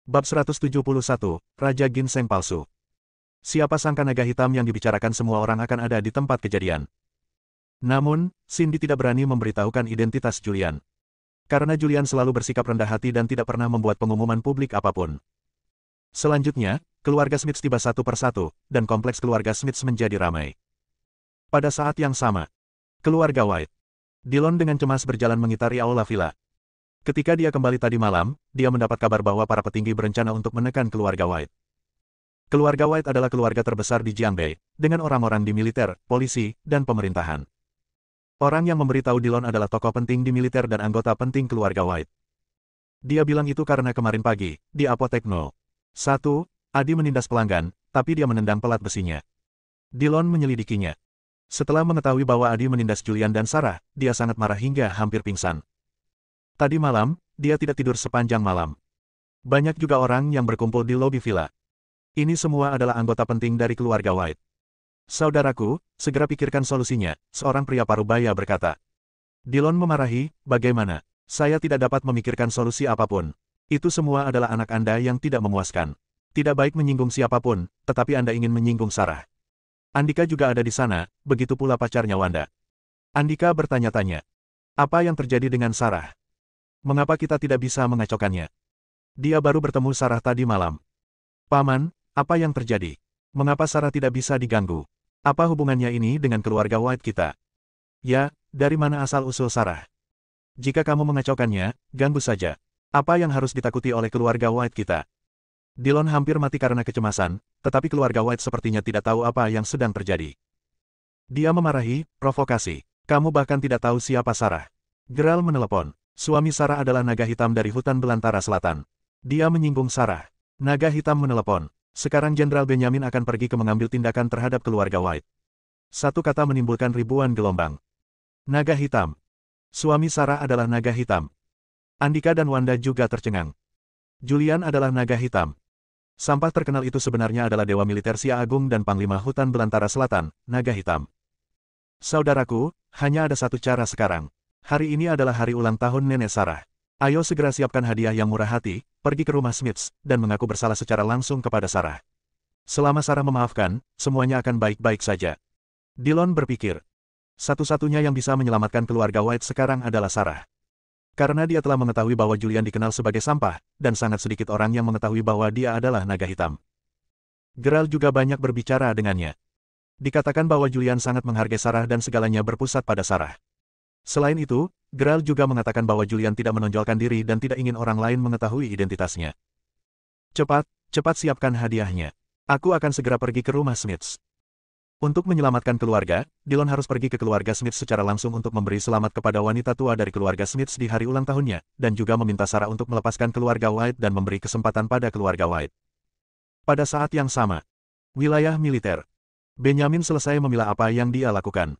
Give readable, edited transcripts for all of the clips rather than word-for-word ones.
Bab 171, Raja Ginseng Palsu. Siapa sangka naga hitam yang dibicarakan semua orang akan ada di tempat kejadian. Namun, Cindy tidak berani memberitahukan identitas Julian. Karena Julian selalu bersikap rendah hati dan tidak pernah membuat pengumuman publik apapun. Selanjutnya, keluarga Smith tiba satu persatu, dan kompleks keluarga Smith menjadi ramai. Pada saat yang sama, keluarga White. Dillon dengan cemas berjalan mengitari aula villa. Ketika dia kembali tadi malam, dia mendapat kabar bahwa para petinggi berencana untuk menekan keluarga White. Keluarga White adalah keluarga terbesar di Jiangbei, dengan orang-orang di militer, polisi, dan pemerintahan. Orang yang memberitahu Dillon adalah tokoh penting di militer dan anggota penting keluarga White. Dia bilang itu karena kemarin pagi, di apotek 01, Adi menindas pelanggan, tapi dia menendang pelat besinya. Dillon menyelidikinya. Setelah mengetahui bahwa Adi menindas Julian dan Sarah, dia sangat marah hingga hampir pingsan. Tadi malam, dia tidak tidur sepanjang malam. Banyak juga orang yang berkumpul di lobi villa. Ini semua adalah anggota penting dari keluarga White. Saudaraku, segera pikirkan solusinya, seorang pria parubaya berkata. Dillon memarahi, bagaimana? Saya tidak dapat memikirkan solusi apapun. Itu semua adalah anak Anda yang tidak memuaskan. Tidak baik menyinggung siapapun, tetapi Anda ingin menyinggung Sarah. Andika juga ada di sana, begitu pula pacarnya Wanda. Andika bertanya-tanya. Apa yang terjadi dengan Sarah? Mengapa kita tidak bisa mengacaukannya? Dia baru bertemu Sarah tadi malam. Paman, apa yang terjadi? Mengapa Sarah tidak bisa diganggu? Apa hubungannya ini dengan keluarga White kita? Ya, dari mana asal-usul Sarah? Jika kamu mengacaukannya, ganggu saja. Apa yang harus ditakuti oleh keluarga White kita? Dillon hampir mati karena kecemasan, tetapi keluarga White sepertinya tidak tahu apa yang sedang terjadi. Dia memarahi, provokasi. Kamu bahkan tidak tahu siapa Sarah. Gerald menelepon. Suami Sarah adalah naga hitam dari hutan belantara selatan. Dia menyinggung Sarah. Naga hitam menelepon. Sekarang Jenderal Benjamin akan pergi ke mengambil tindakan terhadap keluarga White. Satu kata menimbulkan ribuan gelombang. Naga hitam. Suami Sarah adalah naga hitam. Andika dan Wanda juga tercengang. Julian adalah naga hitam. Sampah terkenal itu sebenarnya adalah dewa militer Sia Agung dan Panglima Hutan Belantara Selatan, naga hitam. Saudaraku, hanya ada satu cara sekarang. Hari ini adalah hari ulang tahun Nenek Sarah. Ayo segera siapkan hadiah yang murah hati, pergi ke rumah Smiths, dan mengaku bersalah secara langsung kepada Sarah. Selama Sarah memaafkan, semuanya akan baik-baik saja. Dillon berpikir. Satu-satunya yang bisa menyelamatkan keluarga White sekarang adalah Sarah. Karena dia telah mengetahui bahwa Julian dikenal sebagai sampah, dan sangat sedikit orang yang mengetahui bahwa dia adalah naga hitam. Gerald juga banyak berbicara dengannya. Dikatakan bahwa Julian sangat menghargai Sarah dan segalanya berpusat pada Sarah. Selain itu, Gerald juga mengatakan bahwa Julian tidak menonjolkan diri dan tidak ingin orang lain mengetahui identitasnya. Cepat siapkan hadiahnya. Aku akan segera pergi ke rumah Smiths. Untuk menyelamatkan keluarga, Dillon harus pergi ke keluarga Smiths secara langsung untuk memberi selamat kepada wanita tua dari keluarga Smiths di hari ulang tahunnya, dan juga meminta Sarah untuk melepaskan keluarga White dan memberi kesempatan pada keluarga White. Pada saat yang sama, wilayah militer. Benjamin selesai memilah apa yang dia lakukan.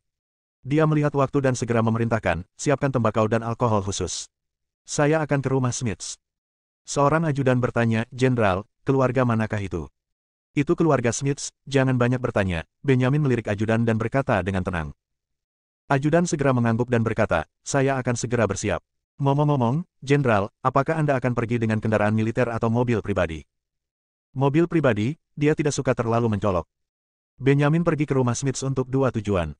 Dia melihat waktu dan segera memerintahkan, siapkan tembakau dan alkohol khusus. Saya akan ke rumah Smiths. Seorang ajudan bertanya, Jenderal, keluarga manakah itu? Itu keluarga Smiths, jangan banyak bertanya. Benjamin melirik ajudan dan berkata dengan tenang. Ajudan segera mengangguk dan berkata, saya akan segera bersiap. Ngomong-ngomong, Jenderal, apakah Anda akan pergi dengan kendaraan militer atau mobil pribadi? Mobil pribadi, dia tidak suka terlalu mencolok. Benjamin pergi ke rumah Smiths untuk dua tujuan.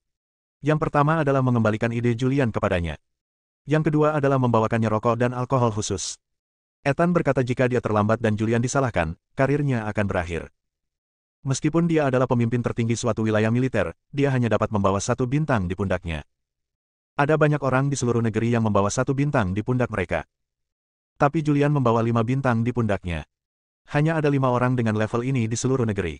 Yang pertama adalah mengembalikan ide Julian kepadanya. Yang kedua adalah membawakannya rokok dan alkohol khusus. Ethan berkata jika dia terlambat dan Julian disalahkan, karirnya akan berakhir. Meskipun dia adalah pemimpin tertinggi suatu wilayah militer, dia hanya dapat membawa satu bintang di pundaknya. Ada banyak orang di seluruh negeri yang membawa satu bintang di pundak mereka. Tapi Julian membawa 5 bintang di pundaknya. Hanya ada 5 orang dengan level ini di seluruh negeri.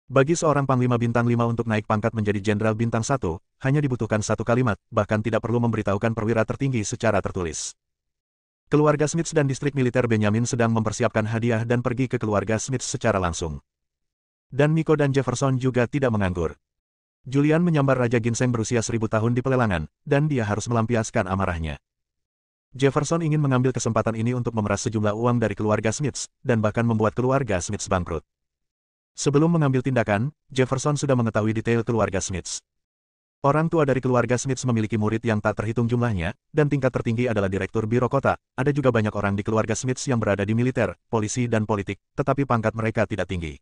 Bagi seorang Panglima Bintang 5 untuk naik pangkat menjadi Jenderal Bintang 1, hanya dibutuhkan satu kalimat, bahkan tidak perlu memberitahukan perwira tertinggi secara tertulis. Keluarga Smiths dan distrik militer Benjamin sedang mempersiapkan hadiah dan pergi ke keluarga Smiths secara langsung. Dan Miko dan Jefferson juga tidak menganggur. Julian menyambar Raja Ginseng berusia 1000 tahun di pelelangan, dan dia harus melampiaskan amarahnya. Jefferson ingin mengambil kesempatan ini untuk memeras sejumlah uang dari keluarga Smiths, dan bahkan membuat keluarga Smiths bangkrut. Sebelum mengambil tindakan, Jefferson sudah mengetahui detail keluarga Smiths. Orang tua dari keluarga Smiths memiliki murid yang tak terhitung jumlahnya, dan tingkat tertinggi adalah direktur biro kota. Ada juga banyak orang di keluarga Smiths yang berada di militer, polisi dan politik, tetapi pangkat mereka tidak tinggi.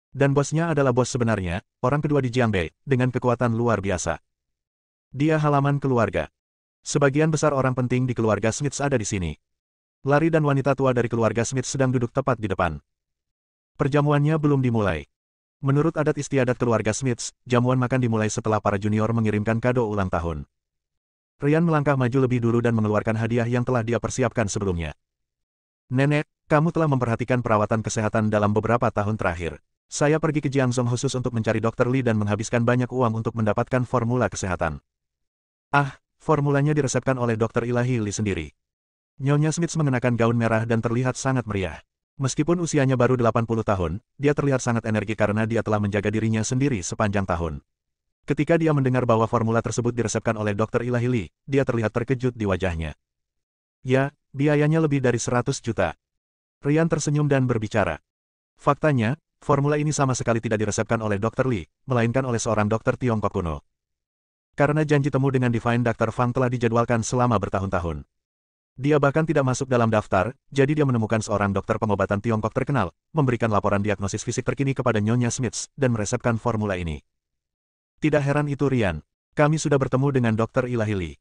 Dan bosnya adalah bos sebenarnya, orang kedua di Jiangbei, dengan kekuatan luar biasa. Dia halaman keluarga. Sebagian besar orang penting di keluarga Smiths ada di sini. Larry dan wanita tua dari keluarga Smith sedang duduk tepat di depan. Perjamuannya belum dimulai. Menurut adat istiadat keluarga Smiths, jamuan makan dimulai setelah para junior mengirimkan kado ulang tahun. Ryan melangkah maju lebih dulu dan mengeluarkan hadiah yang telah dia persiapkan sebelumnya. Nenek, kamu telah memperhatikan perawatan kesehatan dalam beberapa tahun terakhir. Saya pergi ke Jiangzhou khusus untuk mencari Dr. Li dan menghabiskan banyak uang untuk mendapatkan formula kesehatan. Ah, formulanya diresepkan oleh Dr. Ilahi Li sendiri. Nyonya Smiths mengenakan gaun merah dan terlihat sangat meriah. Meskipun usianya baru 80 tahun, dia terlihat sangat energi karena dia telah menjaga dirinya sendiri sepanjang tahun. Ketika dia mendengar bahwa formula tersebut diresepkan oleh Dr. Ilahi Li, dia terlihat terkejut di wajahnya. Ya, biayanya lebih dari 100 juta. Ryan tersenyum dan berbicara. Faktanya, formula ini sama sekali tidak diresepkan oleh Dr. Li, melainkan oleh seorang dokter Tiongkok kuno. Karena janji temu dengan Divine Dr. Fang telah dijadwalkan selama bertahun-tahun. Dia bahkan tidak masuk dalam daftar, jadi dia menemukan seorang dokter pengobatan Tiongkok terkenal, memberikan laporan diagnosis fisik terkini kepada Nyonya Smiths, dan meresepkan formula ini. Tidak heran itu Ryan. Kami sudah bertemu dengan Dr. Ilahi Li.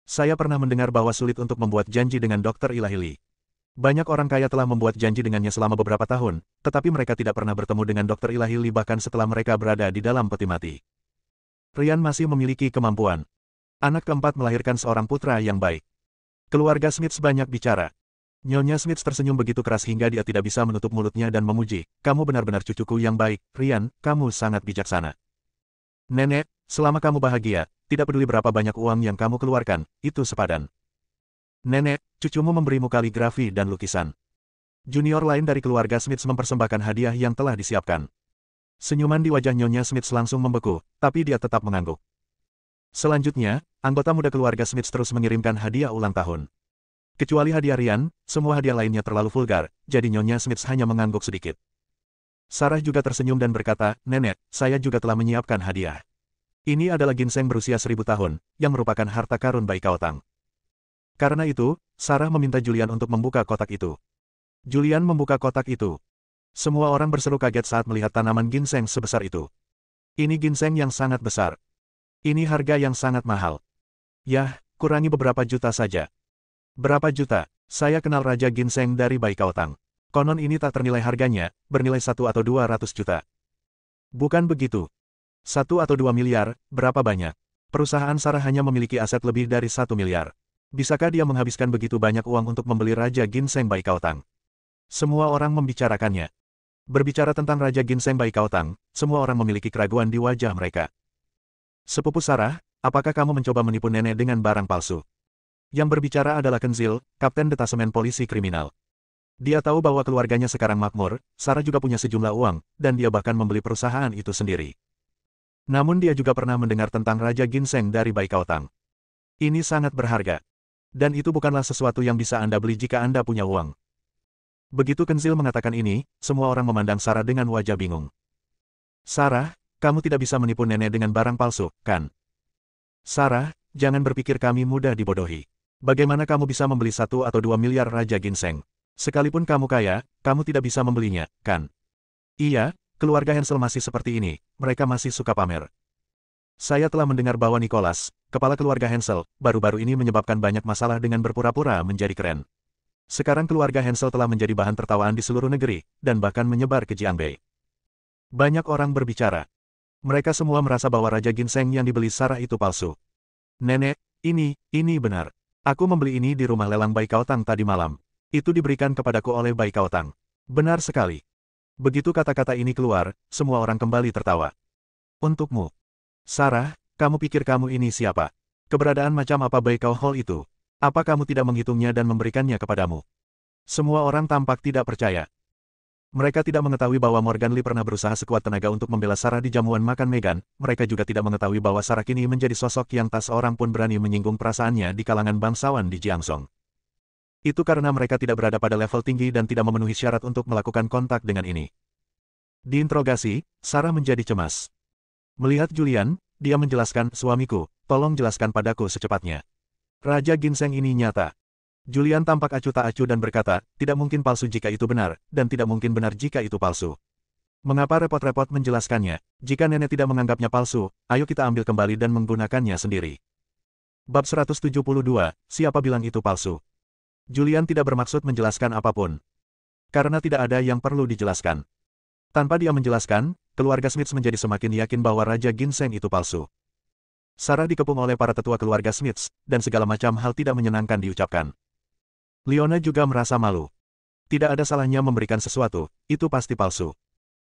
Saya pernah mendengar bahwa sulit untuk membuat janji dengan Dr. Ilahi Li. Banyak orang kaya telah membuat janji dengannya selama beberapa tahun, tetapi mereka tidak pernah bertemu dengan Dr. Ilahi Li bahkan setelah mereka berada di dalam peti mati. Ryan masih memiliki kemampuan. Anak keempat melahirkan seorang putra yang baik. Keluarga Smiths banyak bicara. Nyonya Smiths tersenyum begitu keras hingga dia tidak bisa menutup mulutnya dan memuji. Kamu benar-benar cucuku yang baik, Ryan, kamu sangat bijaksana. Nenek, selama kamu bahagia, tidak peduli berapa banyak uang yang kamu keluarkan, itu sepadan. Nenek, cucumu memberimu kaligrafi dan lukisan. Junior lain dari keluarga Smiths mempersembahkan hadiah yang telah disiapkan. Senyuman di wajah Nyonya Smiths langsung membeku, tapi dia tetap mengangguk. Selanjutnya, anggota muda keluarga Smiths terus mengirimkan hadiah ulang tahun. Kecuali hadiah Ryan, semua hadiah lainnya terlalu vulgar, jadi Nyonya Smiths hanya mengangguk sedikit. Sarah juga tersenyum dan berkata, Nenek, saya juga telah menyiapkan hadiah. Ini adalah ginseng berusia 1000 tahun, yang merupakan harta karun Bai Kaotang. Karena itu, Sarah meminta Julian untuk membuka kotak itu. Julian membuka kotak itu. Semua orang berseru kaget saat melihat tanaman ginseng sebesar itu. Ini ginseng yang sangat besar. Ini harga yang sangat mahal. Yah, kurangi beberapa juta saja. Berapa juta? Saya kenal Raja Ginseng dari Bai Kaotang. Konon ini tak ternilai harganya, bernilai 1 atau 200 juta. Bukan begitu. 1 atau 2 miliar, berapa banyak? Perusahaan Sarah hanya memiliki aset lebih dari 1 miliar. Bisakah dia menghabiskan begitu banyak uang untuk membeli Raja Ginseng Bai Kaotang? Semua orang membicarakannya. Berbicara tentang Raja Ginseng Bai Kaotang, semua orang memiliki keraguan di wajah mereka. Sepupu Sarah, apakah kamu mencoba menipu nenek dengan barang palsu? Yang berbicara adalah Kenzil, Kapten Detasemen Polisi Kriminal. Dia tahu bahwa keluarganya sekarang makmur, Sarah juga punya sejumlah uang, dan dia bahkan membeli perusahaan itu sendiri. Namun dia juga pernah mendengar tentang Raja Ginseng dari Bai Kaotang. Ini sangat berharga. Dan itu bukanlah sesuatu yang bisa Anda beli jika Anda punya uang. Begitu Kenzil mengatakan ini, semua orang memandang Sarah dengan wajah bingung. Sarah, kamu tidak bisa menipu nenek dengan barang palsu, kan? Sarah, jangan berpikir kami mudah dibodohi. Bagaimana kamu bisa membeli 1 atau 2 miliar Raja Ginseng? Sekalipun kamu kaya, kamu tidak bisa membelinya, kan? Iya, keluarga Hensel masih seperti ini, mereka masih suka pamer. Saya telah mendengar bahwa Nicholas, kepala keluarga Hensel, baru-baru ini menyebabkan banyak masalah dengan berpura-pura menjadi keren. Sekarang keluarga Hensel telah menjadi bahan tertawaan di seluruh negeri, dan bahkan menyebar ke Jiangbei. Banyak orang berbicara. Mereka semua merasa bahwa Raja Ginseng yang dibeli Sarah itu palsu. Nenek, ini benar. Aku membeli ini di rumah lelang Bai Kaotang tadi malam. Itu diberikan kepadaku oleh Bai Kaotang. Benar sekali. Begitu kata-kata ini keluar, semua orang kembali tertawa. Untukmu. Sarah, kamu pikir kamu ini siapa? Keberadaan macam apa Bai Kao Hall itu? Apa kamu tidak menghitungnya dan memberikannya kepadamu? Semua orang tampak tidak percaya. Mereka tidak mengetahui bahwa Morgan Lee pernah berusaha sekuat tenaga untuk membela Sarah di jamuan makan Meghan. Mereka juga tidak mengetahui bahwa Sarah kini menjadi sosok yang tak seorang pun berani menyinggung perasaannya di kalangan bangsawan di Jiangzhou. Itu karena mereka tidak berada pada level tinggi dan tidak memenuhi syarat untuk melakukan kontak dengan ini. Diinterogasi, Sarah menjadi cemas. Melihat Julian, dia menjelaskan, suamiku, tolong jelaskan padaku secepatnya. Raja Ginseng ini nyata. Julian tampak acuh tak acuh dan berkata, tidak mungkin palsu jika itu benar, dan tidak mungkin benar jika itu palsu. Mengapa repot-repot menjelaskannya? Jika nenek tidak menganggapnya palsu, ayo kita ambil kembali dan menggunakannya sendiri. Bab 172, siapa bilang itu palsu? Julian tidak bermaksud menjelaskan apapun. Karena tidak ada yang perlu dijelaskan. Tanpa dia menjelaskan, keluarga Smith menjadi semakin yakin bahwa Raja Ginseng itu palsu. Sarah dikepung oleh para tetua keluarga Smith, dan segala macam hal tidak menyenangkan diucapkan. Leona juga merasa malu. Tidak ada salahnya memberikan sesuatu, itu pasti palsu.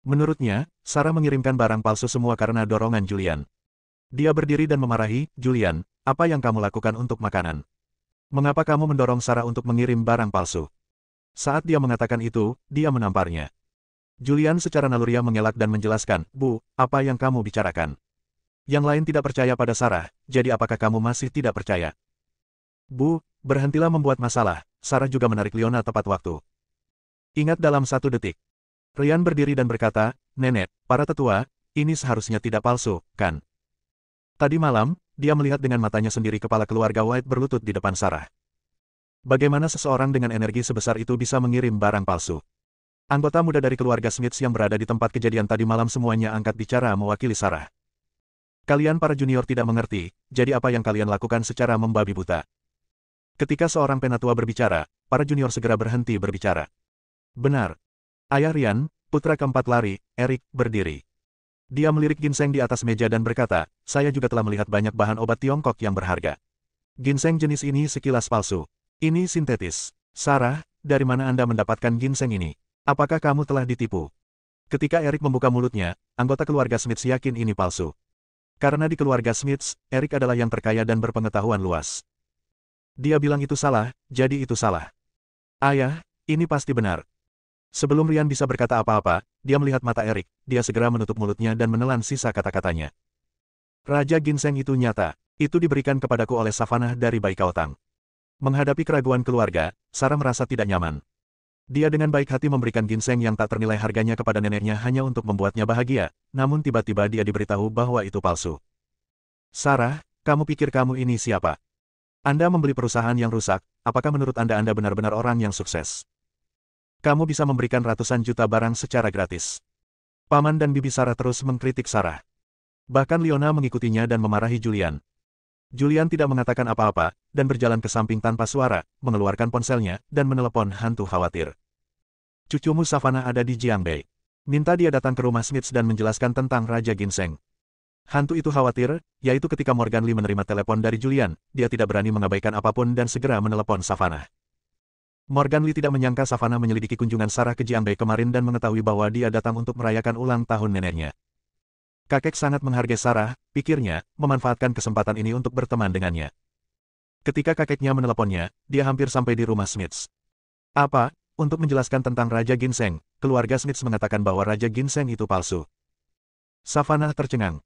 Menurutnya, Sarah mengirimkan barang palsu semua karena dorongan Julian. Dia berdiri dan memarahi, Julian, apa yang kamu lakukan untuk makanan? Mengapa kamu mendorong Sarah untuk mengirim barang palsu? Saat dia mengatakan itu, dia menamparnya. Julian secara naluriah mengelak dan menjelaskan, Bu, apa yang kamu bicarakan? Yang lain tidak percaya pada Sarah, jadi apakah kamu masih tidak percaya? Bu, berhentilah membuat masalah, Sarah juga menarik Leona tepat waktu. Ingat dalam 1 detik. Ryan berdiri dan berkata, Nenek, para tetua, ini seharusnya tidak palsu, kan? Tadi malam, dia melihat dengan matanya sendiri kepala keluarga White berlutut di depan Sarah. Bagaimana seseorang dengan energi sebesar itu bisa mengirim barang palsu? Anggota muda dari keluarga Smith yang berada di tempat kejadian tadi malam semuanya angkat bicara mewakili Sarah. Kalian para junior tidak mengerti, jadi apa yang kalian lakukan secara membabi buta? Ketika seorang penatua berbicara, para junior segera berhenti berbicara. Benar. Ayah Ryan, putra keempat lari, Eric, berdiri. Dia melirik ginseng di atas meja dan berkata, saya juga telah melihat banyak bahan obat Tiongkok yang berharga. Ginseng jenis ini sekilas palsu. Ini sintetis. Sarah, dari mana Anda mendapatkan ginseng ini? Apakah kamu telah ditipu? Ketika Eric membuka mulutnya, anggota keluarga Smith yakin ini palsu. Karena di keluarga Smith, Eric adalah yang terkaya dan berpengetahuan luas. Dia bilang itu salah, jadi itu salah. Ayah, ini pasti benar. Sebelum Ryan bisa berkata apa-apa, dia melihat mata Eric, dia segera menutup mulutnya dan menelan sisa kata-katanya. Raja Ginseng itu nyata, itu diberikan kepadaku oleh Savannah dari Bai Kaotang. Menghadapi keraguan keluarga, Sarah merasa tidak nyaman. Dia dengan baik hati memberikan ginseng yang tak ternilai harganya kepada neneknya hanya untuk membuatnya bahagia, namun tiba-tiba dia diberitahu bahwa itu palsu. Sarah, kamu pikir kamu ini siapa? Anda membeli perusahaan yang rusak, apakah menurut Anda benar-benar orang yang sukses? Kamu bisa memberikan ratusan juta barang secara gratis. Paman dan Bibi Sarah terus mengkritik Sarah. Bahkan Leona mengikutinya dan memarahi Julian. Julian tidak mengatakan apa-apa, dan berjalan ke samping tanpa suara, mengeluarkan ponselnya, dan menelepon hantu khawatir. Cucumu Savannah ada di Jiangbei. Minta dia datang ke rumah Smith dan menjelaskan tentang Raja Ginseng. Hantu itu khawatir, yaitu ketika Morgan Lee menerima telepon dari Julian, dia tidak berani mengabaikan apapun dan segera menelepon Savannah. Morgan Lee tidak menyangka Savannah menyelidiki kunjungan Sarah ke Jiangbei kemarin dan mengetahui bahwa dia datang untuk merayakan ulang tahun neneknya. Kakek sangat menghargai Sarah, pikirnya, memanfaatkan kesempatan ini untuk berteman dengannya. Ketika kakeknya meneleponnya, dia hampir sampai di rumah Smith. Apa? Untuk menjelaskan tentang Raja Ginseng, keluarga Smith mengatakan bahwa Raja Ginseng itu palsu. Savannah tercengang.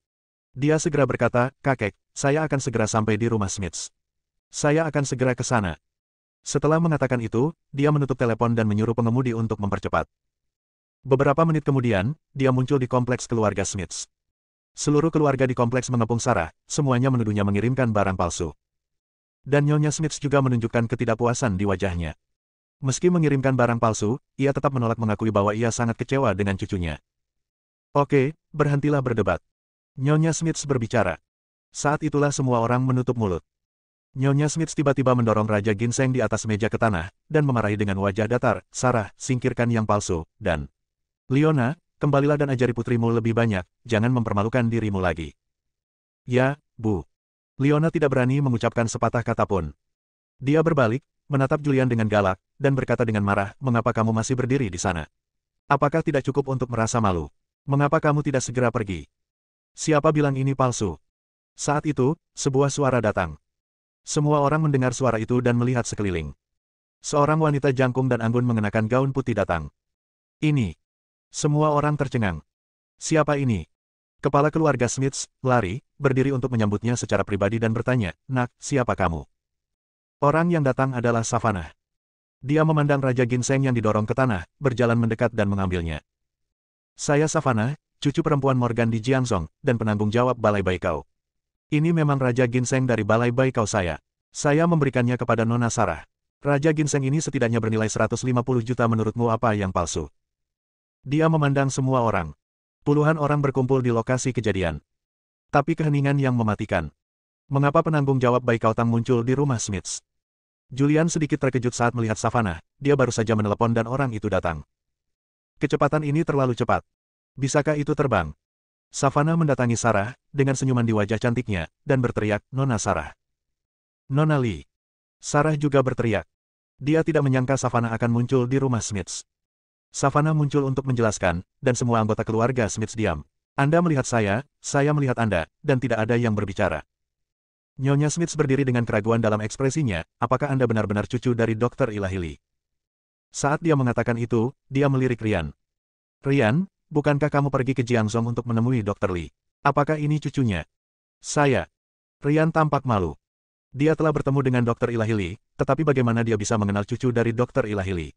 Dia segera berkata, kakek, saya akan segera sampai di rumah Smith. Saya akan segera ke sana. Setelah mengatakan itu, dia menutup telepon dan menyuruh pengemudi untuk mempercepat. Beberapa menit kemudian, dia muncul di kompleks keluarga Smith. Seluruh keluarga di kompleks mengepung Sarah, semuanya menuduhnya mengirimkan barang palsu. Dan Nyonya Smith juga menunjukkan ketidakpuasan di wajahnya. Meski mengirimkan barang palsu, ia tetap menolak mengakui bahwa ia sangat kecewa dengan cucunya. Oke, berhentilah berdebat. Nyonya Smith berbicara. Saat itulah semua orang menutup mulut. Nyonya Smith tiba-tiba mendorong Raja Ginseng di atas meja ke tanah, dan memarahi dengan wajah datar, Sarah, singkirkan yang palsu, dan Leona, kembalilah dan ajari putrimu lebih banyak, jangan mempermalukan dirimu lagi. Ya, Bu. Leona tidak berani mengucapkan sepatah kata pun. Dia berbalik, menatap Julian dengan galak, dan berkata dengan marah, mengapa kamu masih berdiri di sana? Apakah tidak cukup untuk merasa malu? Mengapa kamu tidak segera pergi? Siapa bilang ini palsu? Saat itu, sebuah suara datang. Semua orang mendengar suara itu dan melihat sekeliling. Seorang wanita jangkung dan anggun mengenakan gaun putih datang. Ini. Semua orang tercengang. Siapa ini? Kepala keluarga Smith, lari, berdiri untuk menyambutnya secara pribadi dan bertanya, Nak, siapa kamu? Orang yang datang adalah Savannah. Dia memandang Raja Ginseng yang didorong ke tanah, berjalan mendekat dan mengambilnya. Saya Savannah, cucu perempuan Morgan di Jiangzhong, dan penanggung jawab Balai Baikau. Ini memang Raja Ginseng dari Balai Baikau saya. Saya memberikannya kepada Nona Sarah. Raja Ginseng ini setidaknya bernilai 150 juta menurutmu apa yang palsu? Dia memandang semua orang. Puluhan orang berkumpul di lokasi kejadian. Tapi keheningan yang mematikan. Mengapa penanggung jawab Baikau Tang muncul di rumah Smiths? Julian sedikit terkejut saat melihat Savannah, dia baru saja menelepon dan orang itu datang. Kecepatan ini terlalu cepat. Bisakah itu terbang? Savannah mendatangi Sarah, dengan senyuman di wajah cantiknya, dan berteriak, Nona Sarah. Nona Lee. Sarah juga berteriak. Dia tidak menyangka Savannah akan muncul di rumah Smiths. Savannah muncul untuk menjelaskan, dan semua anggota keluarga Smiths diam. Anda melihat saya melihat Anda, dan tidak ada yang berbicara. Nyonya Smiths berdiri dengan keraguan dalam ekspresinya, apakah Anda benar-benar cucu dari Dr. Ilahi Lee? Saat dia mengatakan itu, dia melirik Rian. Rian, bukankah kamu pergi ke Jiangzhong untuk menemui Dr. Lee? Apakah ini cucunya? Saya. Rian tampak malu. Dia telah bertemu dengan Dr. Ilahi Lee, tetapi bagaimana dia bisa mengenal cucu dari Dr. Ilahi Lee?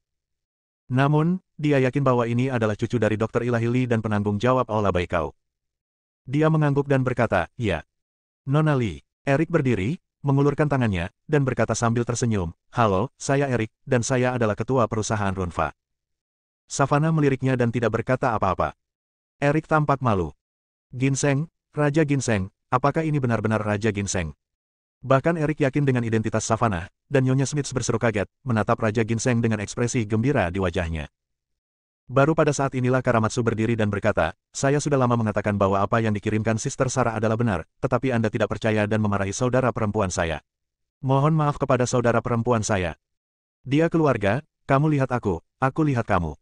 Namun, dia yakin bahwa ini adalah cucu dari Dr. Ilahi Lee dan penanggung jawab Aula Baikau. Dia mengangguk dan berkata, ya. Nona Lee. Eric berdiri, mengulurkan tangannya, dan berkata sambil tersenyum, halo, saya Eric, dan saya adalah ketua perusahaan Runfa. Savannah meliriknya dan tidak berkata apa-apa. Eric tampak malu. Ginseng, Raja Ginseng, apakah ini benar-benar Raja Ginseng? Bahkan Eric yakin dengan identitas Savannah, dan Nyonya Smiths berseru kaget, menatap Raja Ginseng dengan ekspresi gembira di wajahnya. Baru pada saat inilah Karamatsu berdiri dan berkata, saya sudah lama mengatakan bahwa apa yang dikirimkan Sister Sarah adalah benar, tetapi Anda tidak percaya dan memarahi saudara perempuan saya. Mohon maaf kepada saudara perempuan saya. Dia keluarga, kamu lihat aku lihat kamu.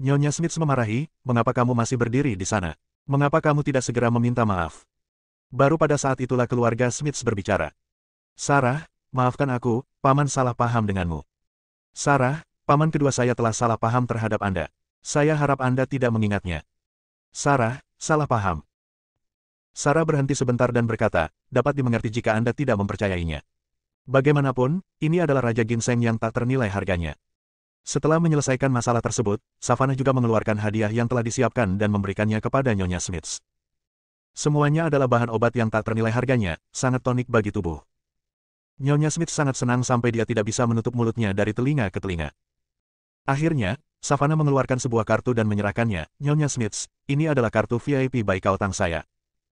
Nyonya Smiths memarahi, mengapa kamu masih berdiri di sana? Mengapa kamu tidak segera meminta maaf? Baru pada saat itulah keluarga Smiths berbicara. Sarah, maafkan aku, paman salah paham denganmu. Sarah, paman kedua saya telah salah paham terhadap Anda. Saya harap Anda tidak mengingatnya. Sarah, salah paham. Sarah berhenti sebentar dan berkata, dapat dimengerti jika Anda tidak mempercayainya. Bagaimanapun, ini adalah Raja Ginseng yang tak ternilai harganya. Setelah menyelesaikan masalah tersebut, Savannah juga mengeluarkan hadiah yang telah disiapkan dan memberikannya kepada Nyonya Smiths. Semuanya adalah bahan obat yang tak ternilai harganya, sangat tonik bagi tubuh. Nyonya Smiths sangat senang sampai dia tidak bisa menutup mulutnya dari telinga ke telinga. Akhirnya, Savannah mengeluarkan sebuah kartu dan menyerahkannya, Nyonya Smiths, ini adalah kartu VIP Baikau Tang saya.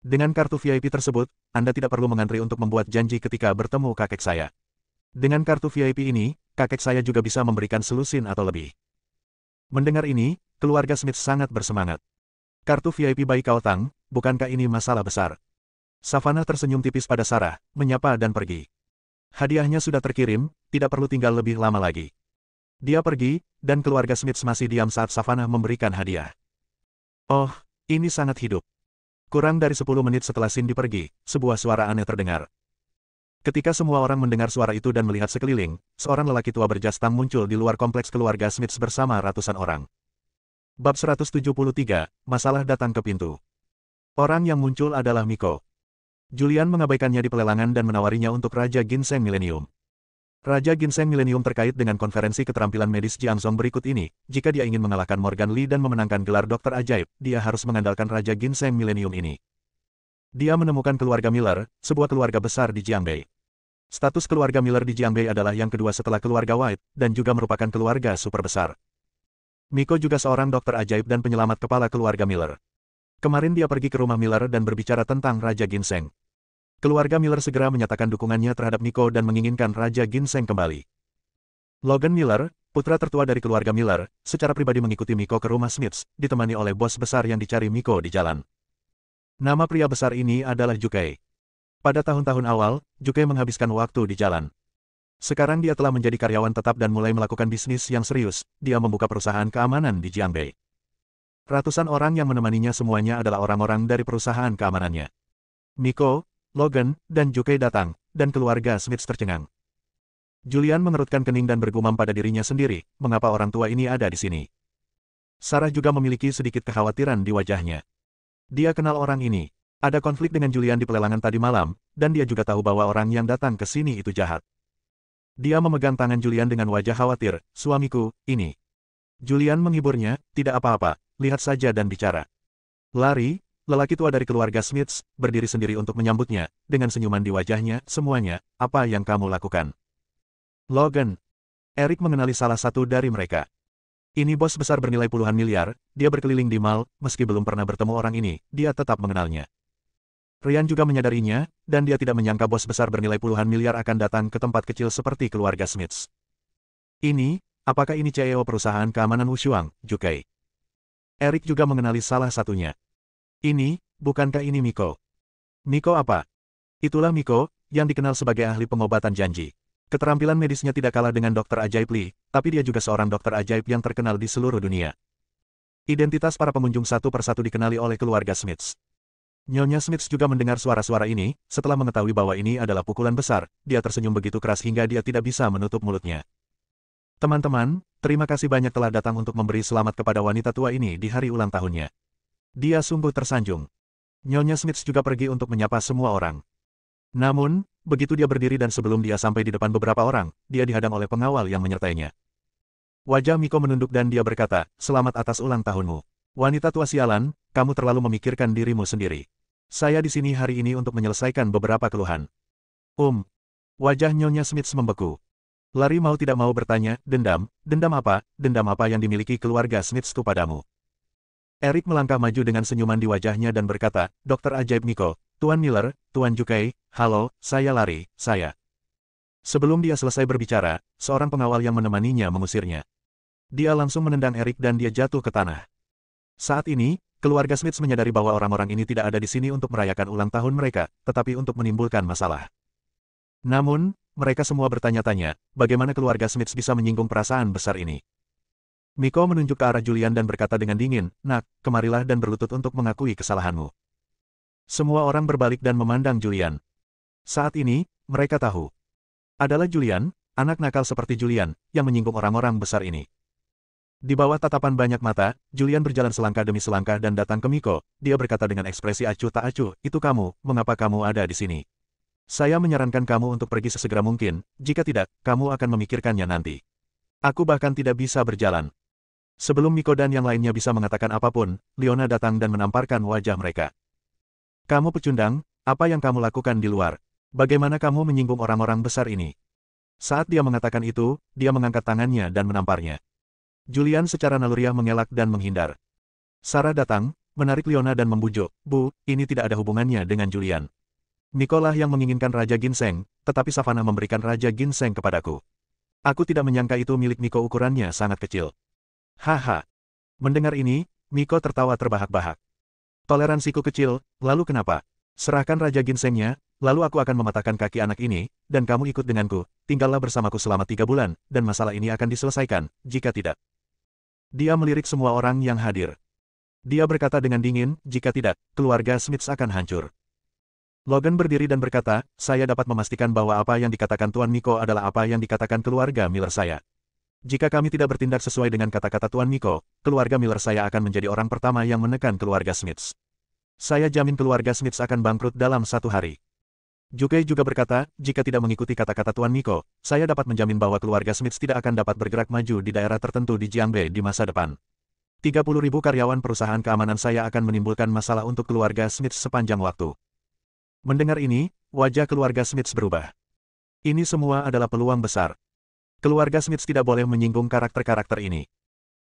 Dengan kartu VIP tersebut, Anda tidak perlu mengantri untuk membuat janji ketika bertemu kakek saya. Dengan kartu VIP ini, kakek saya juga bisa memberikan selusin atau lebih. Mendengar ini, keluarga Smith sangat bersemangat. Kartu VIP Baikau Tang, bukankah ini masalah besar? Savannah tersenyum tipis pada Sarah, menyapa dan pergi. Hadiahnya sudah terkirim, tidak perlu tinggal lebih lama lagi. Dia pergi, dan keluarga Smiths masih diam saat Savannah memberikan hadiah. Oh, ini sangat hidup. Kurang dari 10 menit setelah Cindy pergi, sebuah suara aneh terdengar. Ketika semua orang mendengar suara itu dan melihat sekeliling, seorang lelaki tua berjas hitam muncul di luar kompleks keluarga Smiths bersama ratusan orang. Bab 173, masalah datang ke pintu. Orang yang muncul adalah Miko. Julian mengabaikannya di pelelangan dan menawarinya untuk Raja Ginseng Millennium. Raja Ginseng Millennium terkait dengan konferensi keterampilan medis Jiangzhong berikut ini, jika dia ingin mengalahkan Morgan Lee dan memenangkan gelar dokter ajaib, dia harus mengandalkan Raja Ginseng Millennium ini. Dia menemukan keluarga Miller, sebuah keluarga besar di Jiangbei. Status keluarga Miller di Jiangbei adalah yang kedua setelah keluarga White, dan juga merupakan keluarga super besar. Miko juga seorang dokter ajaib dan penyelamat kepala keluarga Miller. Kemarin dia pergi ke rumah Miller dan berbicara tentang Raja Ginseng. Keluarga Miller segera menyatakan dukungannya terhadap Miko dan menginginkan Raja Ginseng kembali. Logan Miller, putra tertua dari keluarga Miller, secara pribadi mengikuti Miko ke rumah Smiths, ditemani oleh bos besar yang dicari Miko di jalan. Nama pria besar ini adalah Jukei. Pada tahun-tahun awal, Jukei menghabiskan waktu di jalan. Sekarang dia telah menjadi karyawan tetap dan mulai melakukan bisnis yang serius, dia membuka perusahaan keamanan di Jiangbei. Ratusan orang yang menemaninya semuanya adalah orang-orang dari perusahaan keamanannya. Miko, Logan, dan Jukei datang, dan keluarga Smiths tercengang. Julian mengerutkan kening dan bergumam pada dirinya sendiri, mengapa orang tua ini ada di sini. Sarah juga memiliki sedikit kekhawatiran di wajahnya. Dia kenal orang ini. Ada konflik dengan Julian di pelelangan tadi malam, dan dia juga tahu bahwa orang yang datang ke sini itu jahat. Dia memegang tangan Julian dengan wajah khawatir, suamiku, ini. Julian menghiburnya, tidak apa-apa, lihat saja dan bicara. Larry, lelaki tua dari keluarga Smiths, berdiri sendiri untuk menyambutnya, dengan senyuman di wajahnya, semuanya, apa yang kamu lakukan? Logan. Eric mengenali salah satu dari mereka. Ini bos besar bernilai puluhan miliar, dia berkeliling di mall, meski belum pernah bertemu orang ini, dia tetap mengenalnya. Ryan juga menyadarinya, dan dia tidak menyangka bos besar bernilai puluhan miliar akan datang ke tempat kecil seperti keluarga Smiths. Apakah ini CEO perusahaan keamanan Wushuang, Jukai? Eric juga mengenali salah satunya. Bukankah ini Miko? Miko apa? Itulah Miko, yang dikenal sebagai ahli pengobatan janji. Keterampilan medisnya tidak kalah dengan dokter ajaib Lee, tapi dia juga seorang dokter ajaib yang terkenal di seluruh dunia. Identitas para pengunjung satu persatu dikenali oleh keluarga Smiths. Nyonya Smiths juga mendengar suara-suara ini, setelah mengetahui bahwa ini adalah pukulan besar, dia tersenyum begitu keras hingga dia tidak bisa menutup mulutnya. Teman-teman, terima kasih banyak telah datang untuk memberi selamat kepada wanita tua ini di hari ulang tahunnya. Dia sungguh tersanjung. Nyonya Smiths juga pergi untuk menyapa semua orang. Namun, begitu dia berdiri dan sebelum dia sampai di depan beberapa orang, dia dihadang oleh pengawal yang menyertainya. Wajah Miko menunduk dan dia berkata, "Selamat atas ulang tahunmu. Wanita tua sialan, kamu terlalu memikirkan dirimu sendiri. Saya di sini hari ini untuk menyelesaikan beberapa keluhan." Wajah Nyonya Smiths membeku. Larry mau tidak mau bertanya, dendam apa yang dimiliki keluarga Smiths kepadamu? Eric melangkah maju dengan senyuman di wajahnya dan berkata, "Dokter ajaib Miko, Tuan Miller, Tuan Jukai, halo, saya Larry, saya." Sebelum dia selesai berbicara, seorang pengawal yang menemaninya mengusirnya. Dia langsung menendang Eric dan dia jatuh ke tanah. Saat ini, keluarga Smiths menyadari bahwa orang-orang ini tidak ada di sini untuk merayakan ulang tahun mereka, tetapi untuk menimbulkan masalah. Namun, mereka semua bertanya-tanya, bagaimana keluarga Smiths bisa menyinggung perasaan besar ini. Miko menunjuk ke arah Julian dan berkata dengan dingin, "Nak, kemarilah dan berlutut untuk mengakui kesalahanmu." Semua orang berbalik dan memandang Julian. Saat ini, mereka tahu. Adalah Julian, anak nakal seperti Julian, yang menyinggung orang-orang besar ini. Di bawah tatapan banyak mata, Julian berjalan selangkah demi selangkah dan datang ke Miko. Dia berkata dengan ekspresi acuh tak acuh, "Itu kamu, mengapa kamu ada di sini? Saya menyarankan kamu untuk pergi sesegera mungkin, jika tidak, kamu akan memikirkannya nanti. Aku bahkan tidak bisa berjalan." Sebelum Miko dan yang lainnya bisa mengatakan apapun, Leona datang dan menamparkan wajah mereka. "Kamu pecundang, apa yang kamu lakukan di luar? Bagaimana kamu menyinggung orang-orang besar ini?" Saat dia mengatakan itu, dia mengangkat tangannya dan menamparnya. Julian secara naluriah mengelak dan menghindar. Sarah datang, menarik Leona dan membujuk, "Bu, ini tidak ada hubungannya dengan Julian. Miko lah yang menginginkan Raja Ginseng, tetapi Savannah memberikan Raja Ginseng kepadaku. Aku tidak menyangka itu milik Miko, ukurannya sangat kecil." Haha. Mendengar ini, Miko tertawa terbahak-bahak. "Toleransiku kecil, lalu kenapa? Serahkan Raja Ginsengnya, lalu aku akan mematahkan kaki anak ini, dan kamu ikut denganku, tinggallah bersamaku selama 3 bulan, dan masalah ini akan diselesaikan, jika tidak." Dia melirik semua orang yang hadir. Dia berkata dengan dingin, "Jika tidak, keluarga Smiths akan hancur." Logan berdiri dan berkata, "Saya dapat memastikan bahwa apa yang dikatakan Tuan Miko adalah apa yang dikatakan keluarga Miller saya. Jika kami tidak bertindak sesuai dengan kata-kata Tuan Miko, keluarga Miller saya akan menjadi orang pertama yang menekan keluarga Smiths. Saya jamin keluarga Smiths akan bangkrut dalam 1 hari." Jukai juga berkata, "Jika tidak mengikuti kata-kata Tuan Miko, saya dapat menjamin bahwa keluarga Smiths tidak akan dapat bergerak maju di daerah tertentu di Jiangbe di masa depan. 30.000 karyawan perusahaan keamanan saya akan menimbulkan masalah untuk keluarga Smiths sepanjang waktu." Mendengar ini, wajah keluarga Smiths berubah. Ini semua adalah peluang besar. Keluarga Smiths tidak boleh menyinggung karakter-karakter ini.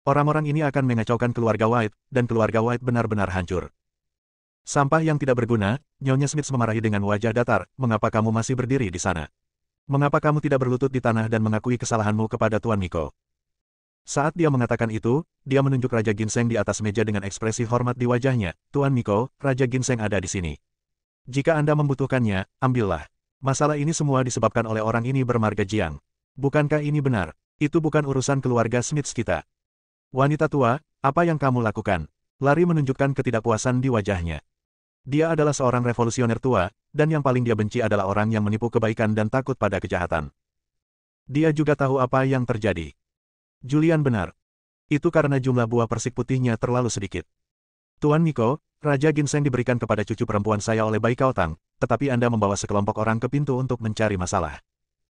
Orang-orang ini akan mengacaukan keluarga White, dan keluarga White benar-benar hancur. "Sampah yang tidak berguna," Nyonya Smiths memarahi dengan wajah datar, "mengapa kamu masih berdiri di sana? Mengapa kamu tidak berlutut di tanah dan mengakui kesalahanmu kepada Tuan Miko?" Saat dia mengatakan itu, dia menunjuk Raja Ginseng di atas meja dengan ekspresi hormat di wajahnya, "Tuan Miko, Raja Ginseng ada di sini. Jika Anda membutuhkannya, ambillah. Masalah ini semua disebabkan oleh orang ini bermarga Jiang. Bukankah ini benar? Itu bukan urusan keluarga Smiths kita." "Wanita tua, apa yang kamu lakukan?" Larry menunjukkan ketidakpuasan di wajahnya. Dia adalah seorang revolusioner tua, dan yang paling dia benci adalah orang yang menipu kebaikan dan takut pada kejahatan. Dia juga tahu apa yang terjadi. Julian benar. Itu karena jumlah buah persik putihnya terlalu sedikit. "Tuan Miko, Raja Ginseng diberikan kepada cucu perempuan saya oleh Bai Kaotang, tetapi Anda membawa sekelompok orang ke pintu untuk mencari masalah.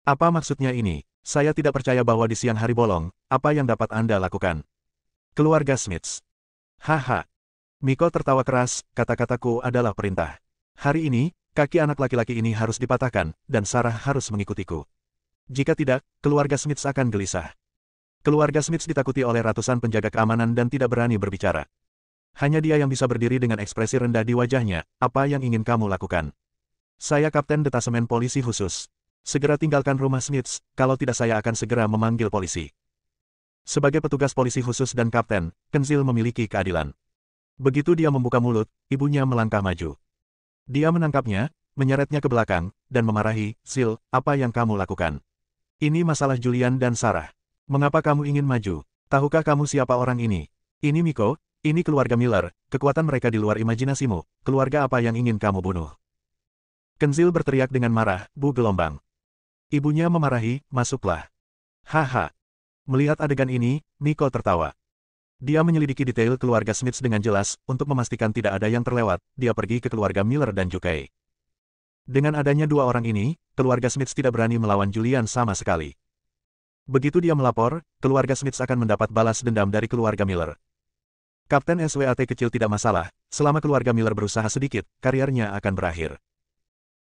Apa maksudnya ini? Saya tidak percaya bahwa di siang hari bolong, apa yang dapat Anda lakukan?" "Keluarga Smiths." "Haha." Miko tertawa keras, kata-kataku adalah perintah. Hari ini, kaki anak laki-laki ini harus dipatahkan, dan Sarah harus mengikutiku. Jika tidak, keluarga Smiths akan gelisah. Keluarga Smiths ditakuti oleh ratusan penjaga keamanan dan tidak berani berbicara. Hanya dia yang bisa berdiri dengan ekspresi rendah di wajahnya. Apa yang ingin kamu lakukan? Saya Kapten Detasemen Polisi Khusus. Segera tinggalkan rumah Smiths, kalau tidak saya akan segera memanggil polisi. Sebagai petugas polisi khusus dan kapten, Kenzil memiliki keadilan. Begitu dia membuka mulut, ibunya melangkah maju. Dia menangkapnya, menyeretnya ke belakang, dan memarahi, Sil, apa yang kamu lakukan? Ini masalah Julian dan Sarah. Mengapa kamu ingin maju? Tahukah kamu siapa orang ini? Ini Miko, ini keluarga Miller, kekuatan mereka di luar imajinasimu, keluarga apa yang ingin kamu bunuh? Kenzil berteriak dengan marah, Bu Gelombang. Ibunya memarahi, masuklah. Haha. Melihat adegan ini, Miko tertawa. Dia menyelidiki detail keluarga Smiths dengan jelas, untuk memastikan tidak ada yang terlewat, dia pergi ke keluarga Miller dan Jukay. Dengan adanya dua orang ini, keluarga Smiths tidak berani melawan Julian sama sekali. Begitu dia melapor, keluarga Smiths akan mendapat balas dendam dari keluarga Miller. Kapten SWAT kecil tidak masalah, selama keluarga Miller berusaha sedikit, karirnya akan berakhir.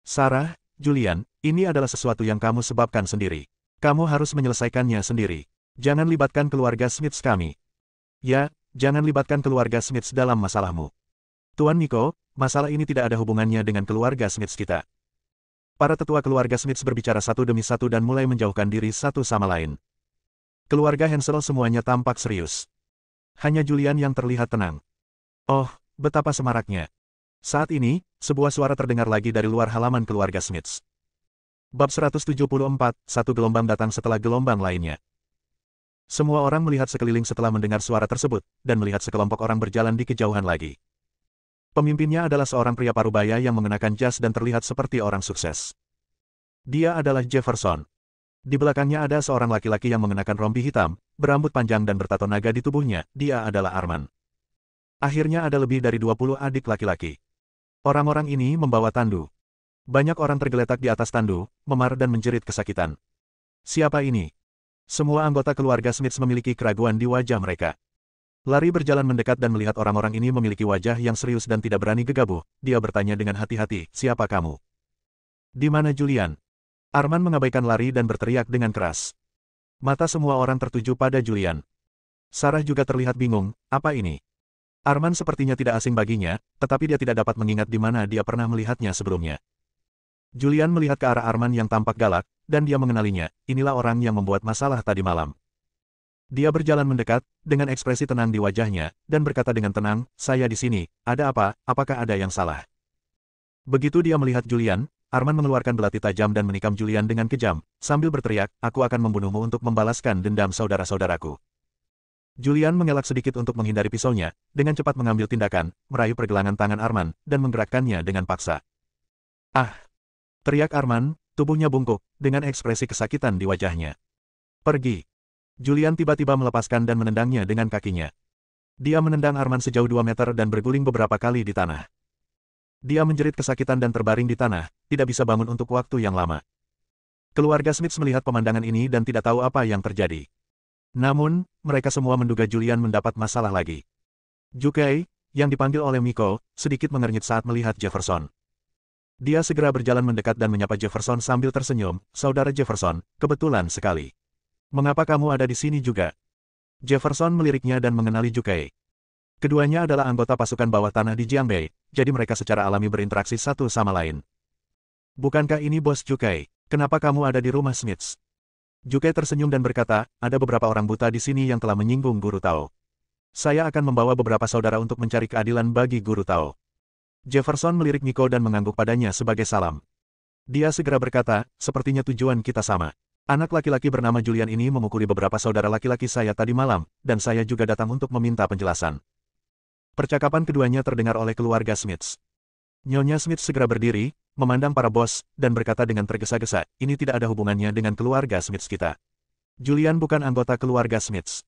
Sarah, Julian, ini adalah sesuatu yang kamu sebabkan sendiri. Kamu harus menyelesaikannya sendiri. Jangan libatkan keluarga Smiths kami. Ya, jangan libatkan keluarga Smiths dalam masalahmu. Tuan Miko, masalah ini tidak ada hubungannya dengan keluarga Smiths kita. Para tetua keluarga Smiths berbicara satu demi satu dan mulai menjauhkan diri satu sama lain. Keluarga Hansel semuanya tampak serius. Hanya Julian yang terlihat tenang. Oh, betapa semaraknya. Saat ini, sebuah suara terdengar lagi dari luar halaman keluarga Smiths. Bab 174, satu gelombang datang setelah gelombang lainnya. Semua orang melihat sekeliling setelah mendengar suara tersebut, dan melihat sekelompok orang berjalan di kejauhan lagi. Pemimpinnya adalah seorang pria parubaya yang mengenakan jas dan terlihat seperti orang sukses. Dia adalah Jefferson. Di belakangnya ada seorang laki-laki yang mengenakan rompi hitam, berambut panjang dan bertato naga di tubuhnya, dia adalah Arman. Akhirnya ada lebih dari 20 adik laki-laki. Orang-orang ini membawa tandu. Banyak orang tergeletak di atas tandu, memar dan menjerit kesakitan. Siapa ini? Semua anggota keluarga Smiths memiliki keraguan di wajah mereka. Larry berjalan mendekat dan melihat orang-orang ini memiliki wajah yang serius dan tidak berani gegabah. Dia bertanya dengan hati-hati, siapa kamu? Di mana Julian? Arman mengabaikan Larry dan berteriak dengan keras. Mata semua orang tertuju pada Julian. Sarah juga terlihat bingung, apa ini? Arman sepertinya tidak asing baginya, tetapi dia tidak dapat mengingat di mana dia pernah melihatnya sebelumnya. Julian melihat ke arah Arman yang tampak galak, dan dia mengenalinya, inilah orang yang membuat masalah tadi malam. Dia berjalan mendekat, dengan ekspresi tenang di wajahnya, dan berkata dengan tenang, saya di sini, ada apa, apakah ada yang salah? Begitu dia melihat Julian, Arman mengeluarkan belati tajam dan menikam Julian dengan kejam, sambil berteriak, aku akan membunuhmu untuk membalaskan dendam saudara-saudaraku. Julian mengelak sedikit untuk menghindari pisaunya, dengan cepat mengambil tindakan, meraih pergelangan tangan Arman, dan menggerakkannya dengan paksa. Ah! Teriak Arman, tubuhnya bungkuk, dengan ekspresi kesakitan di wajahnya. Pergi! Julian tiba-tiba melepaskan dan menendangnya dengan kakinya. Dia menendang Arman sejauh 2 meter dan berguling beberapa kali di tanah. Dia menjerit kesakitan dan terbaring di tanah, tidak bisa bangun untuk waktu yang lama. Keluarga Smiths melihat pemandangan ini dan tidak tahu apa yang terjadi. Namun, mereka semua menduga Julian mendapat masalah lagi. Jukay, yang dipanggil oleh Miko, sedikit mengernyit saat melihat Jefferson. Dia segera berjalan mendekat dan menyapa Jefferson sambil tersenyum, saudara Jefferson, kebetulan sekali. Mengapa kamu ada di sini juga? Jefferson meliriknya dan mengenali Jukay. Keduanya adalah anggota pasukan bawah tanah di Jiangbei, jadi mereka secara alami berinteraksi satu sama lain. Bukankah ini bos Jukay? Kenapa kamu ada di rumah Smiths? Jukay tersenyum dan berkata, ada beberapa orang buta di sini yang telah menyinggung Guru Tao. Saya akan membawa beberapa saudara untuk mencari keadilan bagi Guru Tao. Jefferson melirik Miko dan mengangguk padanya sebagai salam. Dia segera berkata, sepertinya tujuan kita sama. Anak laki-laki bernama Julian ini memukuli beberapa saudara laki-laki saya tadi malam, dan saya juga datang untuk meminta penjelasan. Percakapan keduanya terdengar oleh keluarga Smiths. Nyonya Smith segera berdiri, memandang para bos, dan berkata dengan tergesa-gesa, ini tidak ada hubungannya dengan keluarga Smiths kita. Julian bukan anggota keluarga Smiths.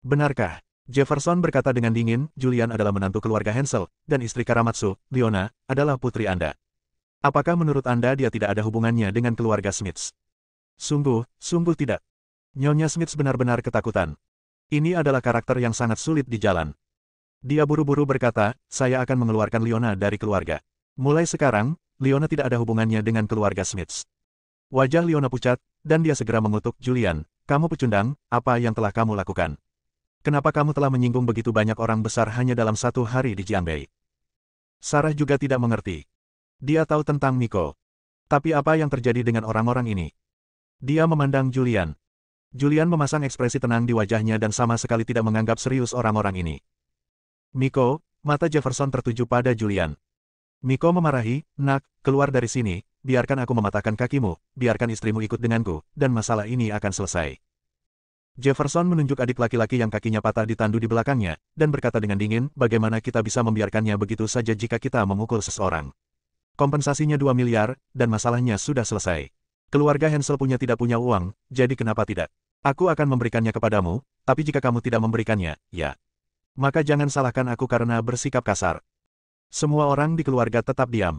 Benarkah? Jefferson berkata dengan dingin, Julian adalah menantu keluarga Hansel, dan istri Karamatsu, Leona, adalah putri Anda. Apakah menurut Anda dia tidak ada hubungannya dengan keluarga Smiths? Sungguh tidak. Nyonya Smiths benar-benar ketakutan. Ini adalah karakter yang sangat sulit di jalan. Dia buru-buru berkata, saya akan mengeluarkan Leona dari keluarga. Mulai sekarang, Leona tidak ada hubungannya dengan keluarga Smiths. Wajah Leona pucat, dan dia segera mengutuk Julian. Kamu pecundang, apa yang telah kamu lakukan? Kenapa kamu telah menyinggung begitu banyak orang besar hanya dalam satu hari di Jiangbei? Sarah juga tidak mengerti. Dia tahu tentang Miko. Tapi apa yang terjadi dengan orang-orang ini? Dia memandang Julian. Julian memasang ekspresi tenang di wajahnya dan sama sekali tidak menganggap serius orang-orang ini. Miko, mata Jefferson tertuju pada Julian. Miko memarahi, nak, keluar dari sini, biarkan aku mematahkan kakimu, biarkan istrimu ikut denganku, dan masalah ini akan selesai. Jefferson menunjuk adik laki-laki yang kakinya patah ditandu di belakangnya, dan berkata dengan dingin, bagaimana kita bisa membiarkannya begitu saja jika kita memukul seseorang. Kompensasinya 2 miliar, dan masalahnya sudah selesai. Keluarga Hansel tidak punya uang, jadi kenapa tidak? Aku akan memberikannya kepadamu, tapi jika kamu tidak memberikannya, ya. Maka jangan salahkan aku karena bersikap kasar. Semua orang di keluarga tetap diam.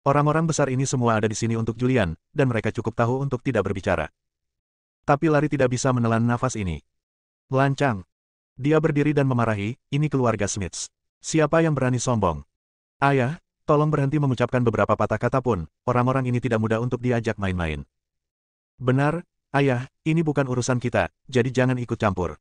Orang-orang besar ini semua ada di sini untuk Julian, dan mereka cukup tahu untuk tidak berbicara. Tapi Larry tidak bisa menelan nafas ini. Lancang. Dia berdiri dan memarahi, ini keluarga Smiths. Siapa yang berani sombong? Ayah, tolong berhenti mengucapkan beberapa patah kata pun, orang-orang ini tidak mudah untuk diajak main-main. Benar, ayah, ini bukan urusan kita, jadi jangan ikut campur.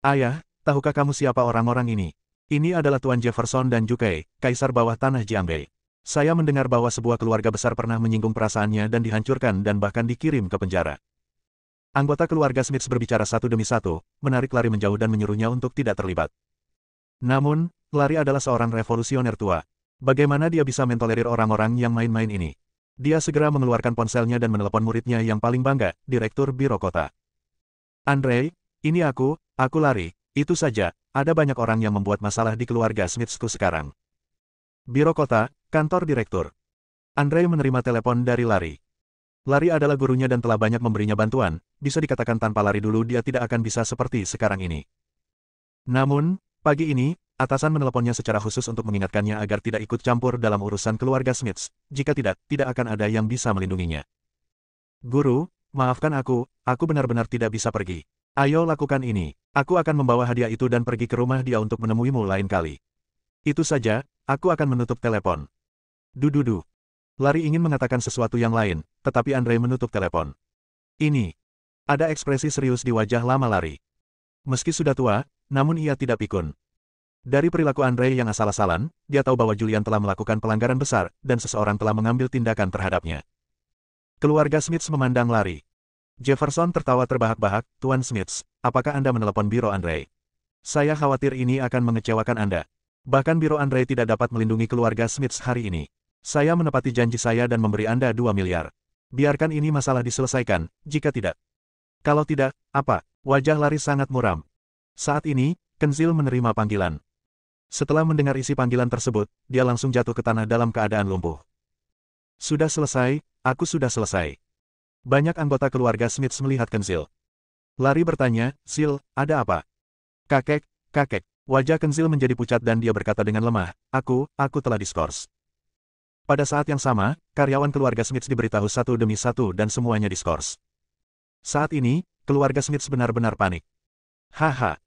Ayah, tahukah kamu siapa orang-orang ini? Ini adalah Tuan Jefferson dan Jukai, kaisar bawah tanah Jiangbei. Saya mendengar bahwa sebuah keluarga besar pernah menyinggung perasaannya dan dihancurkan dan bahkan dikirim ke penjara. Anggota keluarga Smiths berbicara satu demi satu, menarik Larry menjauh dan menyuruhnya untuk tidak terlibat. Namun, Larry adalah seorang revolusioner tua. Bagaimana dia bisa mentolerir orang-orang yang main-main ini? Dia segera mengeluarkan ponselnya dan menelepon muridnya yang paling bangga, Direktur Biro Kota. Andre, ini aku Larry. Itu saja, ada banyak orang yang membuat masalah di keluarga Smithsku sekarang. Biro Kota, kantor direktur. Andre menerima telepon dari Larry. Larry adalah gurunya dan telah banyak memberinya bantuan, bisa dikatakan tanpa Larry dulu dia tidak akan bisa seperti sekarang ini. Namun, pagi ini, atasan meneleponnya secara khusus untuk mengingatkannya agar tidak ikut campur dalam urusan keluarga Smiths, jika tidak akan ada yang bisa melindunginya. Guru, maafkan aku benar-benar tidak bisa pergi. Ayo lakukan ini, aku akan membawa hadiah itu dan pergi ke rumah dia untuk menemuimu lain kali. Itu saja, aku akan menutup telepon. Dududu. Larry ingin mengatakan sesuatu yang lain, tetapi Andre menutup telepon. Ini. Ada ekspresi serius di wajah lama Larry. Meski sudah tua, namun ia tidak pikun. Dari perilaku Andre yang asal-asalan, dia tahu bahwa Julian telah melakukan pelanggaran besar, dan seseorang telah mengambil tindakan terhadapnya. Keluarga Smiths memandang Larry. Jefferson tertawa terbahak-bahak, Tuan Smiths, apakah Anda menelepon biro Andre? Saya khawatir ini akan mengecewakan Anda. Bahkan biro Andre tidak dapat melindungi keluarga Smiths hari ini. Saya menepati janji saya dan memberi Anda 2 miliar. Biarkan ini masalah diselesaikan, jika tidak. Kalau tidak, apa? Wajah Larry sangat muram. Saat ini, Kenzil menerima panggilan. Setelah mendengar isi panggilan tersebut, dia langsung jatuh ke tanah dalam keadaan lumpuh. Sudah selesai, aku sudah selesai. Banyak anggota keluarga Smiths melihat Kenzil. Larry bertanya, Sil, ada apa? Kakek. Wajah Kenzil menjadi pucat dan dia berkata dengan lemah, aku telah diskors. Pada saat yang sama, karyawan keluarga Smiths diberitahu satu demi satu dan semuanya diskors. Saat ini, keluarga Smiths benar-benar panik. Haha.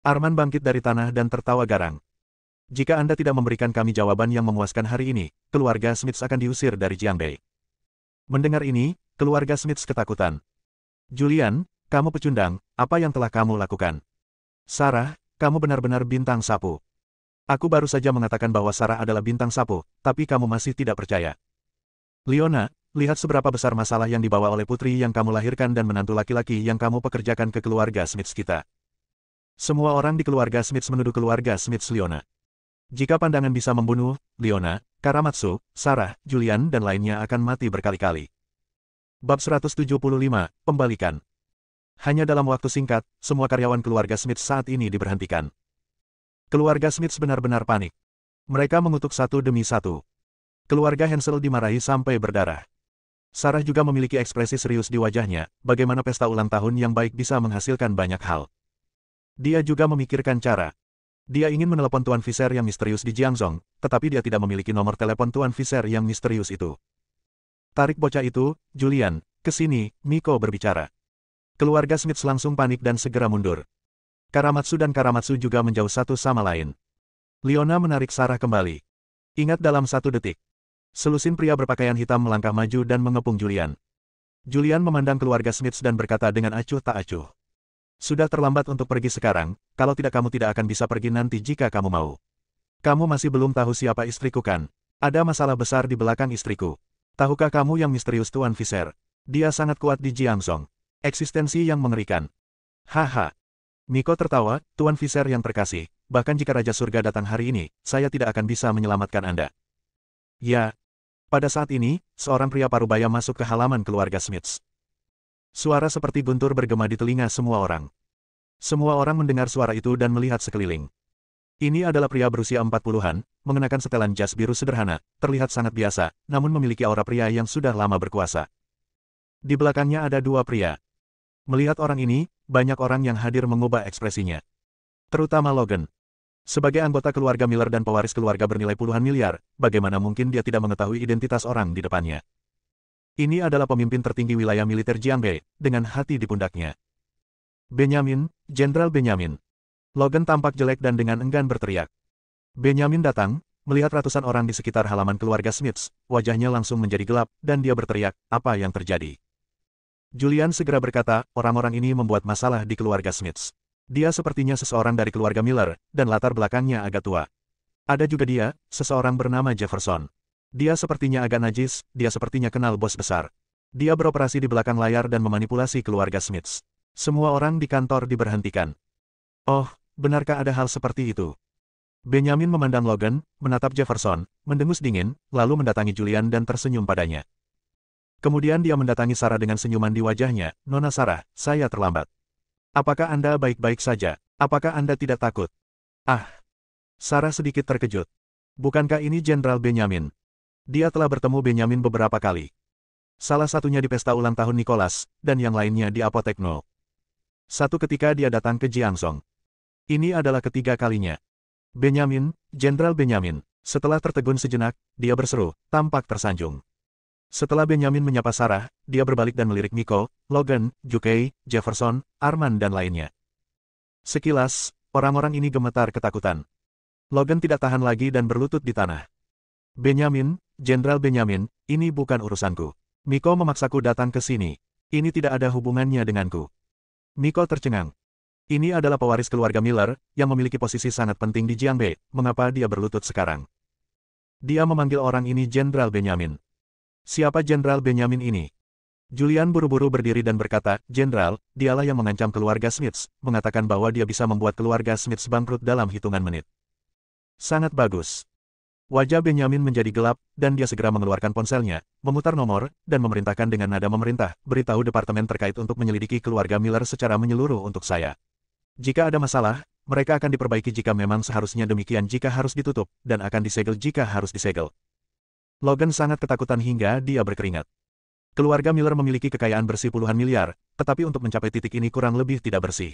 Arman bangkit dari tanah dan tertawa garang. Jika Anda tidak memberikan kami jawaban yang memuaskan hari ini, keluarga Smiths akan diusir dari Jiangbei. Mendengar ini, keluarga Smiths ketakutan. Julian, kamu pecundang, apa yang telah kamu lakukan? Sarah, kamu benar-benar bintang sapu. Aku baru saja mengatakan bahwa Sarah adalah bintang sapu, tapi kamu masih tidak percaya. Leona, lihat seberapa besar masalah yang dibawa oleh putri yang kamu lahirkan dan menantu laki-laki yang kamu pekerjakan ke keluarga Smiths kita. Semua orang di keluarga Smiths menuduh keluarga Smiths Leona. Jika pandangan bisa membunuh, Leona, Karamatsu, Sarah, Julian dan lainnya akan mati berkali-kali. Bab 175, Pembalikan. Hanya dalam waktu singkat, semua karyawan keluarga Smith saat ini diberhentikan. Keluarga Smith benar-benar panik. Mereka mengutuk satu demi satu. Keluarga Hansel dimarahi sampai berdarah. Sarah juga memiliki ekspresi serius di wajahnya, bagaimana pesta ulang tahun yang baik bisa menghasilkan banyak hal. Dia juga memikirkan cara. Dia ingin menelepon Tuan Fisher yang misterius di Jiangzhou, tetapi dia tidak memiliki nomor telepon Tuan Fisher yang misterius itu. Tarik bocah itu, Julian, ke sini, Miko berbicara. Keluarga Smith langsung panik dan segera mundur. Karamatsu dan Karamatsu juga menjauh satu sama lain. Leona menarik Sarah kembali. Ingat dalam 1 detik. Selusin pria berpakaian hitam melangkah maju dan mengepung Julian. Julian memandang keluarga Smiths dan berkata dengan acuh tak acuh. Sudah terlambat untuk pergi sekarang, kalau tidak kamu tidak akan bisa pergi nanti jika kamu mau. Kamu masih belum tahu siapa istriku kan? Ada masalah besar di belakang istriku. Tahukah kamu yang misterius Tuan Visser? Dia sangat kuat di Jiangzhong. Eksistensi yang mengerikan. Haha. Miko tertawa, Tuan Visser yang terkasih. Bahkan jika Raja Surga datang hari ini, saya tidak akan bisa menyelamatkan Anda. Ya. Pada saat ini, seorang pria parubaya masuk ke halaman keluarga Smiths. Suara seperti guntur bergema di telinga semua orang. Semua orang mendengar suara itu dan melihat sekeliling. Ini adalah pria berusia 40-an, mengenakan setelan jas biru sederhana, terlihat sangat biasa, namun memiliki aura pria yang sudah lama berkuasa. Di belakangnya ada 2 pria. Melihat orang ini, banyak orang yang hadir mengubah ekspresinya. Terutama Logan. Sebagai anggota keluarga Miller dan pewaris keluarga bernilai puluhan miliar, bagaimana mungkin dia tidak mengetahui identitas orang di depannya? Ini adalah pemimpin tertinggi wilayah militer Jiangwei, dengan hati di pundaknya. Benjamin, Jenderal Benjamin. Logan tampak jelek dan dengan enggan berteriak. Benjamin datang, melihat ratusan orang di sekitar halaman keluarga Smiths, wajahnya langsung menjadi gelap, dan dia berteriak, apa yang terjadi? Julian segera berkata, orang-orang ini membuat masalah di keluarga Smiths. Dia sepertinya seseorang dari keluarga Miller, dan latar belakangnya agak tua. Ada juga dia, seseorang bernama Jefferson. Dia sepertinya agak najis, dia sepertinya kenal bos besar. Dia beroperasi di belakang layar dan memanipulasi keluarga Smiths. Semua orang di kantor diberhentikan. Oh, benarkah ada hal seperti itu? Benjamin memandang Logan, menatap Jefferson, mendengus dingin, lalu mendatangi Julian dan tersenyum padanya. Kemudian dia mendatangi Sarah dengan senyuman di wajahnya, Nona Sarah, saya terlambat. Apakah Anda baik-baik saja? Apakah Anda tidak takut? Ah! Sarah sedikit terkejut. Bukankah ini Jenderal Benjamin? Dia telah bertemu Benjamin beberapa kali. Salah satunya di pesta ulang tahun Nicholas, dan yang lainnya di Apotek No. 1 ketika dia datang ke Jiangzhong. Ini adalah ketiga kalinya. Benjamin, Jenderal Benjamin. Setelah tertegun sejenak, dia berseru, tampak tersanjung. Setelah Benjamin menyapa Sarah, dia berbalik dan melirik Miko, Logan, Jukei, Jefferson, Arman dan lainnya. Sekilas, orang-orang ini gemetar ketakutan. Logan tidak tahan lagi dan berlutut di tanah. Benjamin, Jenderal Benjamin, ini bukan urusanku. Miko memaksaku datang ke sini. Ini tidak ada hubungannya denganku. Miko tercengang. Ini adalah pewaris keluarga Miller, yang memiliki posisi sangat penting di Jiangwei, mengapa dia berlutut sekarang? Dia memanggil orang ini Jenderal Benjamin. Siapa Jenderal Benjamin ini? Julian buru-buru berdiri dan berkata, Jenderal, dialah yang mengancam keluarga Smiths, mengatakan bahwa dia bisa membuat keluarga Smiths bangkrut dalam hitungan menit. Sangat bagus. Wajah Benjamin menjadi gelap, dan dia segera mengeluarkan ponselnya, memutar nomor, dan memerintahkan dengan nada memerintah, beritahu departemen terkait untuk menyelidiki keluarga Miller secara menyeluruh untuk saya. Jika ada masalah, mereka akan diperbaiki jika memang seharusnya demikian jika harus ditutup, dan akan disegel jika harus disegel. Logan sangat ketakutan hingga dia berkeringat. Keluarga Miller memiliki kekayaan bersih puluhan miliar, tetapi untuk mencapai titik ini kurang lebih tidak bersih.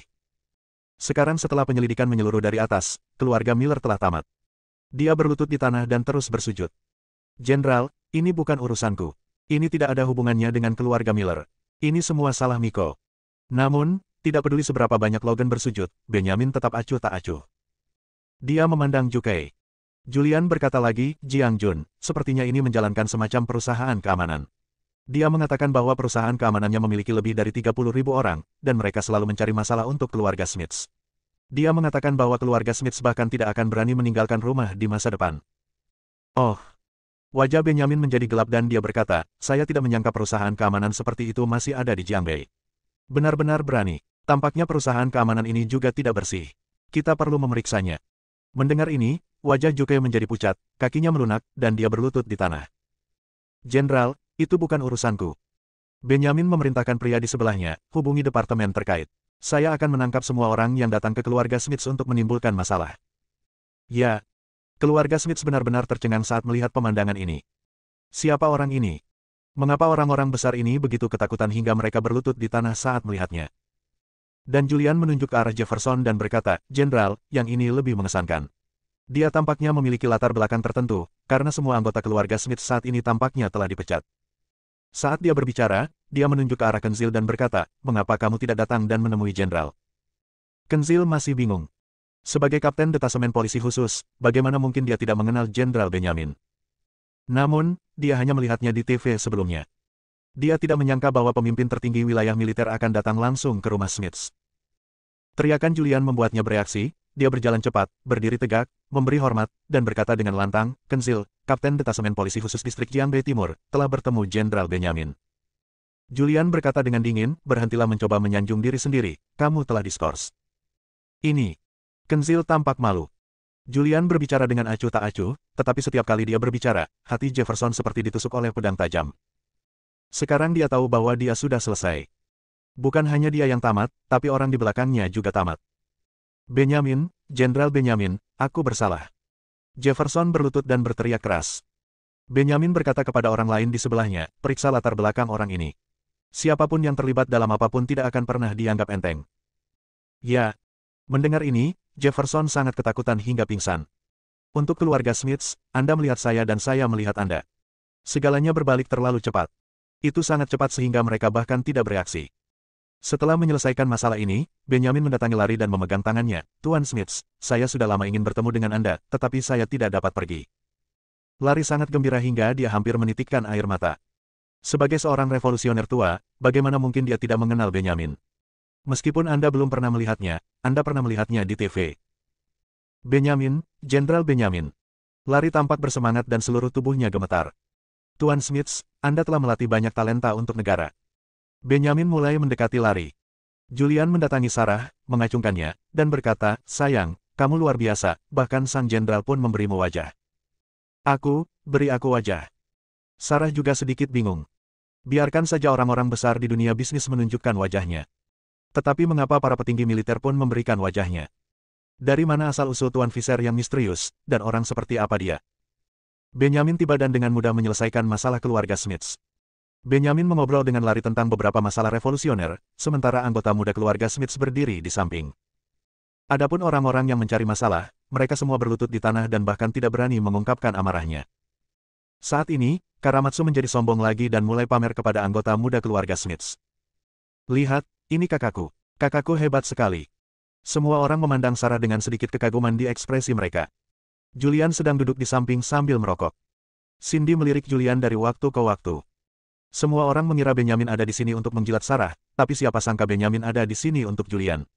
Sekarang setelah penyelidikan menyeluruh dari atas, keluarga Miller telah tamat. Dia berlutut di tanah dan terus bersujud. Jenderal, ini bukan urusanku. Ini tidak ada hubungannya dengan keluarga Miller. Ini semua salah Miko. Namun, tidak peduli seberapa banyak Logan bersujud, Benjamin tetap acuh tak acuh. Dia memandang Jukei. Julian berkata lagi, Jiang Jun, sepertinya ini menjalankan semacam perusahaan keamanan. Dia mengatakan bahwa perusahaan keamanannya memiliki lebih dari 30.000 orang, dan mereka selalu mencari masalah untuk keluarga Smiths. Dia mengatakan bahwa keluarga Smiths bahkan tidak akan berani meninggalkan rumah di masa depan. Oh. Wajah Benjamin menjadi gelap dan dia berkata, saya tidak menyangka perusahaan keamanan seperti itu masih ada di Jiangwei. Benar-benar berani. Tampaknya perusahaan keamanan ini juga tidak bersih. Kita perlu memeriksanya. Mendengar ini, wajah Jukei menjadi pucat, kakinya melunak, dan dia berlutut di tanah. Jenderal, itu bukan urusanku. Benjamin memerintahkan pria di sebelahnya, hubungi departemen terkait. Saya akan menangkap semua orang yang datang ke keluarga Smiths untuk menimbulkan masalah. Ya. Keluarga Smiths benar-benar tercengang saat melihat pemandangan ini. Siapa orang ini? Mengapa orang-orang besar ini begitu ketakutan hingga mereka berlutut di tanah saat melihatnya? Dan Julian menunjuk ke arah Jefferson dan berkata, Jenderal, yang ini lebih mengesankan. Dia tampaknya memiliki latar belakang tertentu, karena semua anggota keluarga Smith saat ini tampaknya telah dipecat. Saat dia berbicara, dia menunjuk ke arah Kenzil dan berkata, mengapa kamu tidak datang dan menemui Jenderal? Kenzil masih bingung. Sebagai kapten detasemen polisi khusus, bagaimana mungkin dia tidak mengenal Jenderal Benjamin? Namun, dia hanya melihatnya di TV sebelumnya. Dia tidak menyangka bahwa pemimpin tertinggi wilayah militer akan datang langsung ke rumah Smiths. Teriakan Julian membuatnya bereaksi, dia berjalan cepat, berdiri tegak, memberi hormat, dan berkata dengan lantang, "Kenzil, kapten detasemen polisi khusus distrik Jiangbei Timur, telah bertemu Jenderal Benjamin." Julian berkata dengan dingin, "Berhentilah mencoba menyanjung diri sendiri, kamu telah diskors." Ini. Kenzil tampak malu. Julian berbicara dengan acuh tak acuh, tetapi setiap kali dia berbicara, hati Jefferson seperti ditusuk oleh pedang tajam. Sekarang dia tahu bahwa dia sudah selesai. Bukan hanya dia yang tamat, tapi orang di belakangnya juga tamat. "Benjamin, Jenderal Benjamin, aku bersalah." Jefferson berlutut dan berteriak keras. Benjamin berkata kepada orang lain di sebelahnya, "Periksa latar belakang orang ini. Siapapun yang terlibat dalam apapun tidak akan pernah dianggap enteng." Ya. Mendengar ini, Jefferson sangat ketakutan hingga pingsan. "Untuk keluarga Smiths, Anda melihat saya dan saya melihat Anda. Segalanya berbalik terlalu cepat. Itu sangat cepat sehingga mereka bahkan tidak bereaksi." Setelah menyelesaikan masalah ini, Benjamin mendatangi Larry dan memegang tangannya. "Tuan Smiths, saya sudah lama ingin bertemu dengan Anda, tetapi saya tidak dapat pergi." Larry sangat gembira hingga dia hampir menitikkan air mata. Sebagai seorang revolusioner tua, bagaimana mungkin dia tidak mengenal Benjamin? Meskipun Anda belum pernah melihatnya, Anda pernah melihatnya di TV. "Benjamin, Jenderal Benjamin." Larry tampak bersemangat dan seluruh tubuhnya gemetar. "Tuan Smiths, Anda telah melatih banyak talenta untuk negara." Benjamin mulai mendekati Larry. Julian mendatangi Sarah, mengacungkannya, dan berkata, "Sayang, kamu luar biasa, bahkan sang jenderal pun memberimu wajah." Beri aku wajah." Sarah juga sedikit bingung. Biarkan saja orang-orang besar di dunia bisnis menunjukkan wajahnya. Tetapi mengapa para petinggi militer pun memberikan wajahnya? Dari mana asal-usul Tuan Fisher yang misterius, dan orang seperti apa dia? Benjamin tiba dan dengan mudah menyelesaikan masalah keluarga Smiths. Benjamin mengobrol dengan Larry tentang beberapa masalah revolusioner, sementara anggota muda keluarga Smiths berdiri di samping. Adapun orang-orang yang mencari masalah, mereka semua berlutut di tanah dan bahkan tidak berani mengungkapkan amarahnya. Saat ini, Karamatsu menjadi sombong lagi dan mulai pamer kepada anggota muda keluarga Smiths. "Lihat, ini kakakku. Kakakku hebat sekali." Semua orang memandang Sarah dengan sedikit kekaguman di ekspresi mereka. Julian sedang duduk di samping sambil merokok. Cindy melirik Julian dari waktu ke waktu. Semua orang mengira Benjamin ada di sini untuk menjilat Sarah, tapi siapa sangka Benjamin ada di sini untuk Julian.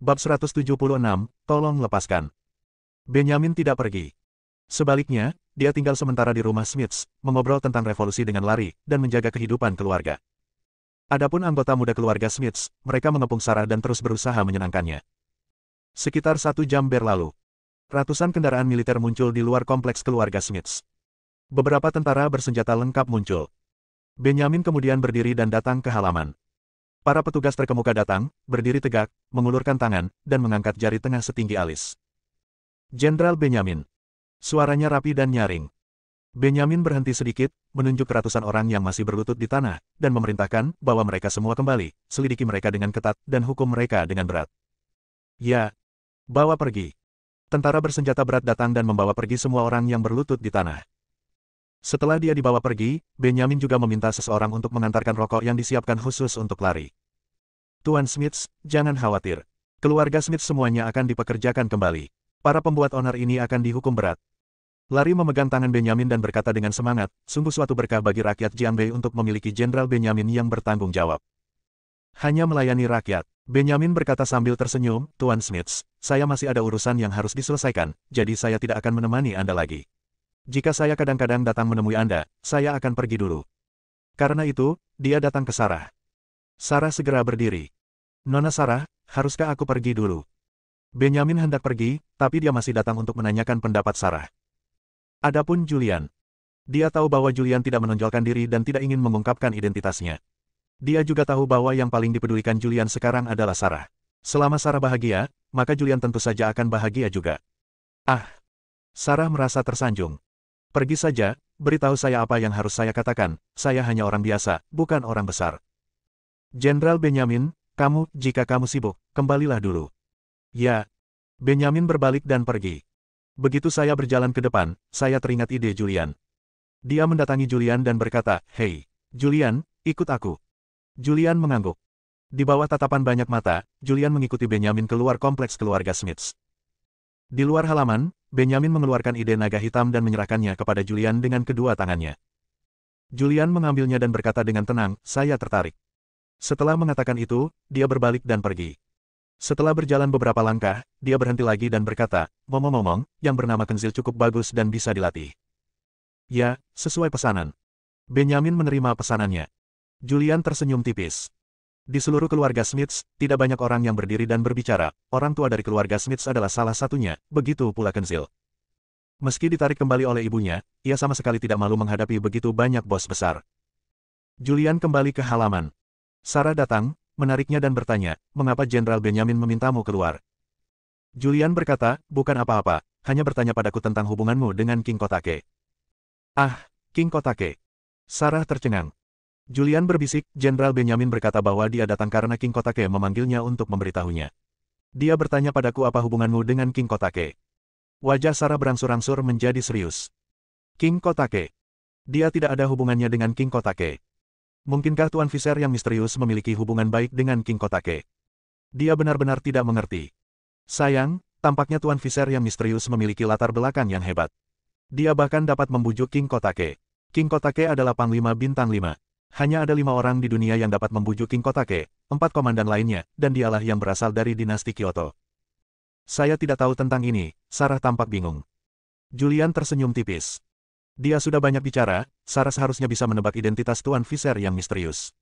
Bab 176, tolong lepaskan. Benjamin tidak pergi. Sebaliknya, dia tinggal sementara di rumah Smiths, mengobrol tentang revolusi dengan Larry, dan menjaga kehidupan keluarga. Adapun anggota muda keluarga Smiths, mereka mengepung Sarah dan terus berusaha menyenangkannya. Sekitar 1 jam berlalu. Ratusan kendaraan militer muncul di luar kompleks keluarga Smiths. Beberapa tentara bersenjata lengkap muncul. Benjamin kemudian berdiri dan datang ke halaman. Para petugas terkemuka datang, berdiri tegak, mengulurkan tangan, dan mengangkat jari tengah setinggi alis. "Jenderal Benjamin." Suaranya rapi dan nyaring. Benjamin berhenti sedikit, menunjuk ratusan orang yang masih berlutut di tanah, dan memerintahkan bahwa mereka semua kembali, selidiki mereka dengan ketat, dan hukum mereka dengan berat. "Ya. Bawa pergi." Tentara bersenjata berat datang dan membawa pergi semua orang yang berlutut di tanah. Setelah dia dibawa pergi, Benjamin juga meminta seseorang untuk mengantarkan rokok yang disiapkan khusus untuk Larry. "Tuan Smiths, jangan khawatir. Keluarga Smith semuanya akan dipekerjakan kembali. Para pembuat onar ini akan dihukum berat." Larry memegang tangan Benjamin dan berkata dengan semangat, "Sungguh suatu berkah bagi rakyat Jiangbei untuk memiliki Jenderal Benjamin yang bertanggung jawab. Hanya melayani rakyat." Benjamin berkata sambil tersenyum, "Tuan Smiths, saya masih ada urusan yang harus diselesaikan, jadi saya tidak akan menemani Anda lagi. Jika saya kadang-kadang datang menemui Anda, saya akan pergi dulu." Karena itu, dia datang ke Sarah. Sarah segera berdiri. "Nona Sarah, haruskah aku pergi dulu?" Benjamin hendak pergi, tapi dia masih datang untuk menanyakan pendapat Sarah. Adapun Julian. Dia tahu bahwa Julian tidak menonjolkan diri dan tidak ingin mengungkapkan identitasnya. Dia juga tahu bahwa yang paling dipedulikan Julian sekarang adalah Sarah. Selama Sarah bahagia, maka Julian tentu saja akan bahagia juga. Sarah merasa tersanjung. "Pergi saja, beritahu saya apa yang harus saya katakan, saya hanya orang biasa, bukan orang besar." "Jenderal Benjamin, jika kamu sibuk, kembalilah dulu." "Ya." Benjamin berbalik dan pergi. Begitu saya berjalan ke depan, saya teringat ide Julian. Dia mendatangi Julian dan berkata, "Hei, Julian, ikut aku." Julian mengangguk. Di bawah tatapan banyak mata, Julian mengikuti Benjamin keluar kompleks keluarga Smiths. Di luar halaman, Benjamin mengeluarkan ide naga hitam dan menyerahkannya kepada Julian dengan kedua tangannya. Julian mengambilnya dan berkata dengan tenang, "Saya tertarik." Setelah mengatakan itu, dia berbalik dan pergi. Setelah berjalan beberapa langkah, dia berhenti lagi dan berkata, "Ngomong-ngomong, yang bernama Kenzil cukup bagus dan bisa dilatih." "Ya, sesuai pesanan." Benjamin menerima pesanannya. Julian tersenyum tipis. Di seluruh keluarga Smiths, tidak banyak orang yang berdiri dan berbicara. Orang tua dari keluarga Smiths adalah salah satunya, begitu pula Kenzil. Meski ditarik kembali oleh ibunya, ia sama sekali tidak malu menghadapi begitu banyak bos besar. Julian kembali ke halaman. Sarah datang, menariknya dan bertanya, "Mengapa Jenderal Benjamin memintamu keluar?" Julian berkata, "Bukan apa-apa, hanya bertanya padaku tentang hubunganmu dengan King Kotake." "Ah, King Kotake." Sarah tercengang. Julian berbisik, Jenderal Benjamin berkata bahwa dia datang karena King Kotake memanggilnya untuk memberitahunya. Dia bertanya padaku apa hubunganmu dengan King Kotake. Wajah Sarah berangsur-angsur menjadi serius. King Kotake. Dia tidak ada hubungannya dengan King Kotake. Mungkinkah Tuan Visser yang misterius memiliki hubungan baik dengan King Kotake? Dia benar-benar tidak mengerti. Sayang, tampaknya Tuan Visser yang misterius memiliki latar belakang yang hebat. Dia bahkan dapat membujuk King Kotake. King Kotake adalah Panglima Bintang 5. Hanya ada 5 orang di dunia yang dapat membujuk King Kotake, 4 komandan lainnya, dan dialah yang berasal dari dinasti Kyoto. Saya tidak tahu tentang ini, Sarah tampak bingung. Julian tersenyum tipis. Dia sudah banyak bicara, Sarah seharusnya bisa menebak identitas Tuan Visser yang misterius.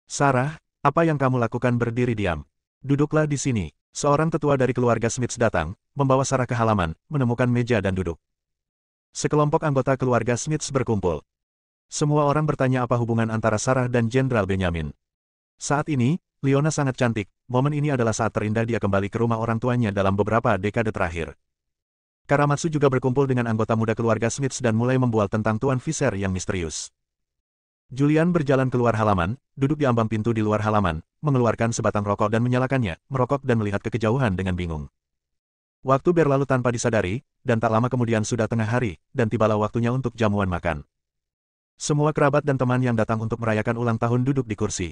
"Sarah, apa yang kamu lakukan berdiri diam? Duduklah di sini." Seorang tetua dari keluarga Smiths datang, membawa Sarah ke halaman, menemukan meja dan duduk. Sekelompok anggota keluarga Smiths berkumpul. Semua orang bertanya apa hubungan antara Sarah dan Jenderal Benjamin. Saat ini, Leona sangat cantik, momen ini adalah saat terindah dia kembali ke rumah orang tuanya dalam beberapa dekade terakhir. Karamatsu juga berkumpul dengan anggota muda keluarga Smiths dan mulai membual tentang Tuan Visser yang misterius. Julian berjalan keluar halaman, duduk di ambang pintu di luar halaman, mengeluarkan sebatang rokok dan menyalakannya, merokok dan melihat ke kejauhan dengan bingung. Waktu berlalu tanpa disadari, dan tak lama kemudian sudah tengah hari, dan tibalah waktunya untuk jamuan makan. Semua kerabat dan teman yang datang untuk merayakan ulang tahun duduk di kursi.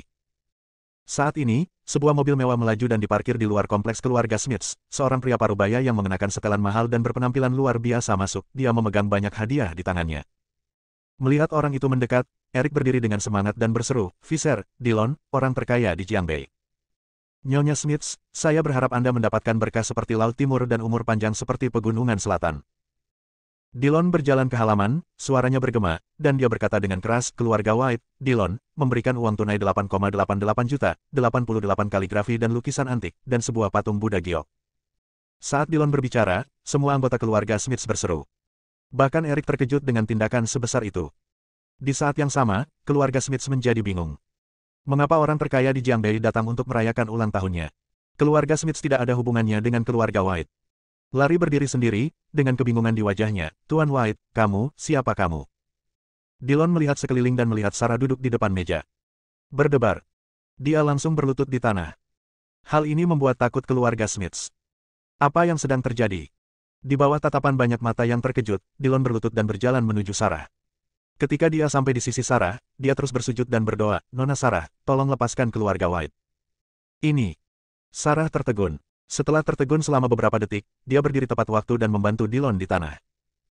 Saat ini, sebuah mobil mewah melaju dan diparkir di luar kompleks keluarga Smiths. Seorang pria parubaya yang mengenakan setelan mahal dan berpenampilan luar biasa masuk. Dia memegang banyak hadiah di tangannya. Melihat orang itu mendekat, Eric berdiri dengan semangat dan berseru, "Visser, Dillon, orang terkaya di Jiangbei. Nyonya Smiths, saya berharap Anda mendapatkan berkah seperti Laut Timur dan umur panjang seperti Pegunungan Selatan." Dillon berjalan ke halaman, suaranya bergema, dan dia berkata dengan keras, "Keluarga White, Dillon, memberikan uang tunai 8,88 juta, 88 kaligrafi dan lukisan antik, dan sebuah patung Buddha giok." Saat Dillon berbicara, semua anggota keluarga Smiths berseru. Bahkan Eric terkejut dengan tindakan sebesar itu. Di saat yang sama, keluarga Smiths menjadi bingung. Mengapa orang terkaya di Jiangbei datang untuk merayakan ulang tahunnya? Keluarga Smiths tidak ada hubungannya dengan keluarga White. Larry berdiri sendiri, dengan kebingungan di wajahnya. "Tuan White, kamu, siapa kamu?" Dillon melihat sekeliling dan melihat Sarah duduk di depan meja. Berdebar. Dia langsung berlutut di tanah. Hal ini membuat takut keluarga Smiths. Apa yang sedang terjadi? Di bawah tatapan banyak mata yang terkejut, Dillon berlutut dan berjalan menuju Sarah. Ketika dia sampai di sisi Sarah, dia terus bersujud dan berdoa, "Nona Sarah, tolong lepaskan keluarga White." Ini. Sarah tertegun. Setelah tertegun selama beberapa detik, dia berdiri tepat waktu dan membantu Dillon di tanah.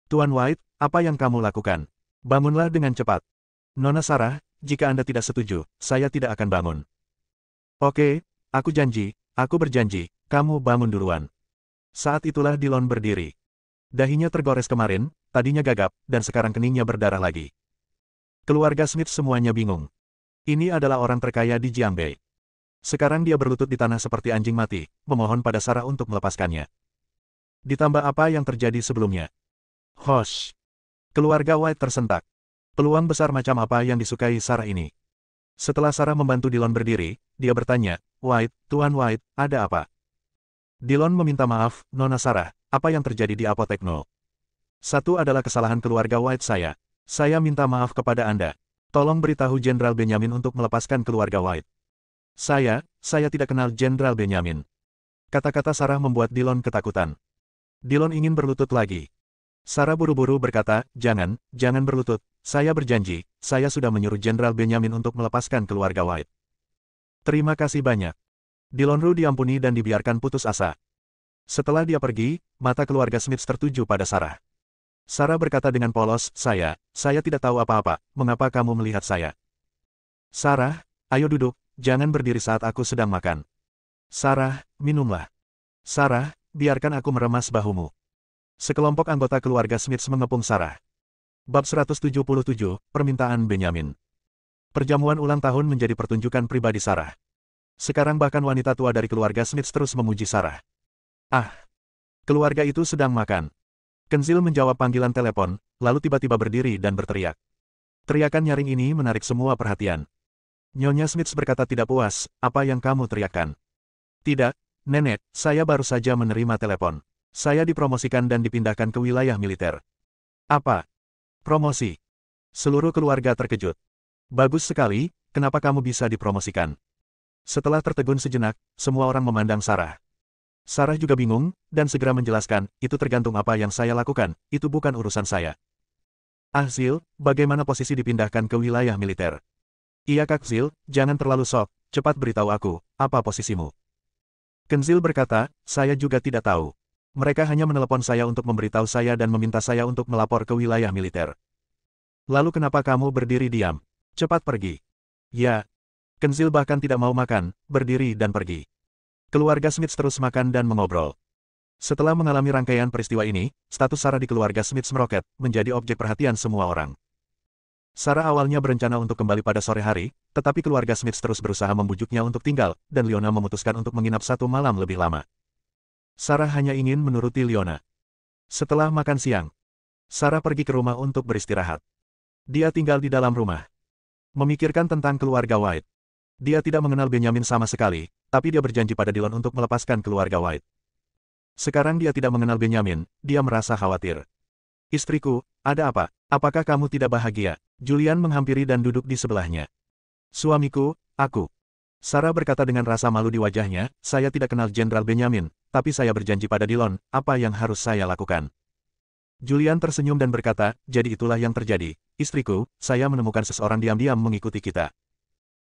"Tuan White, apa yang kamu lakukan? Bangunlah dengan cepat." "Nona Sarah, jika Anda tidak setuju, saya tidak akan bangun." "Oke, aku berjanji, kamu bangun duluan." Saat itulah Dillon berdiri. Dahinya tergores kemarin, tadinya gagap, dan sekarang keningnya berdarah lagi. Keluarga Smith semuanya bingung. Ini adalah orang terkaya di Jiangbei. Sekarang dia berlutut di tanah seperti anjing mati, memohon pada Sarah untuk melepaskannya. Ditambah apa yang terjadi sebelumnya. Hosh! Keluarga White tersentak. Peluang besar macam apa yang disukai Sarah ini? Setelah Sarah membantu Dillon berdiri, dia bertanya, "White, Tuan White, ada apa?" Dillon meminta maaf, "Nona Sarah, apa yang terjadi di apotek No. 1 adalah kesalahan keluarga White saya. Saya minta maaf kepada Anda. Tolong beritahu Jenderal Benjamin untuk melepaskan keluarga White." Saya tidak kenal Jenderal Benjamin." Kata-kata Sarah membuat Dillon ketakutan. Dillon ingin berlutut lagi. Sarah buru-buru berkata, jangan berlutut. Saya berjanji, saya sudah menyuruh Jenderal Benjamin untuk melepaskan keluarga White." "Terima kasih banyak." Dillon Ru diampuni dan dibiarkan putus asa. Setelah dia pergi, mata keluarga Smith tertuju pada Sarah. Sarah berkata dengan polos, saya tidak tahu apa-apa, mengapa kamu melihat saya? Sarah, ayo duduk, jangan berdiri saat aku sedang makan. Sarah, minumlah. Sarah, biarkan aku meremas bahumu. Sekelompok anggota keluarga Smith mengepung Sarah. Bab 177, Permintaan Benyamin. Perjamuan ulang tahun menjadi pertunjukan pribadi Sarah. Sekarang bahkan wanita tua dari keluarga Smith terus memuji Sarah. Ah, keluarga itu sedang makan. Kenzil menjawab panggilan telepon, lalu tiba-tiba berdiri dan berteriak. Teriakan nyaring ini menarik semua perhatian. Nyonya Smith berkata tidak puas, apa yang kamu teriakkan? Tidak, Nenek, saya baru saja menerima telepon. Saya dipromosikan dan dipindahkan ke wilayah militer. Apa? Promosi? Seluruh keluarga terkejut. Bagus sekali, kenapa kamu bisa dipromosikan? Setelah tertegun sejenak, semua orang memandang Sarah. Sarah juga bingung, dan segera menjelaskan, itu tergantung apa yang saya lakukan, itu bukan urusan saya. Zil, bagaimana posisi dipindahkan ke wilayah militer? Iya Kak Zil, jangan terlalu sok, cepat beritahu aku, apa posisimu? Kenzil berkata, saya juga tidak tahu. Mereka hanya menelepon saya untuk memberitahu saya dan meminta saya untuk melapor ke wilayah militer. Lalu kenapa kamu berdiri diam? Cepat pergi. Ya. Kenzil bahkan tidak mau makan, berdiri dan pergi. Keluarga Smith terus makan dan mengobrol. Setelah mengalami rangkaian peristiwa ini, status Sarah di keluarga Smith meroket, menjadi objek perhatian semua orang. Sarah awalnya berencana untuk kembali pada sore hari, tetapi keluarga Smith terus berusaha membujuknya untuk tinggal, dan Leona memutuskan untuk menginap 1 malam lebih lama. Sarah hanya ingin menuruti Leona. Setelah makan siang, Sarah pergi ke rumah untuk beristirahat. Dia tinggal di dalam rumah. Memikirkan tentang keluarga White. Dia tidak mengenal Benyamin sama sekali, tapi dia berjanji pada Dillon untuk melepaskan keluarga White. Sekarang dia tidak mengenal Benyamin, dia merasa khawatir. Istriku, ada apa? Apakah kamu tidak bahagia? Julian menghampiri dan duduk di sebelahnya. Suamiku, aku. Sarah berkata dengan rasa malu di wajahnya, saya tidak kenal Jenderal Benyamin, tapi saya berjanji pada Dillon, apa yang harus saya lakukan? Julian tersenyum dan berkata, jadi itulah yang terjadi. Istriku, saya menemukan seseorang diam-diam mengikuti kita.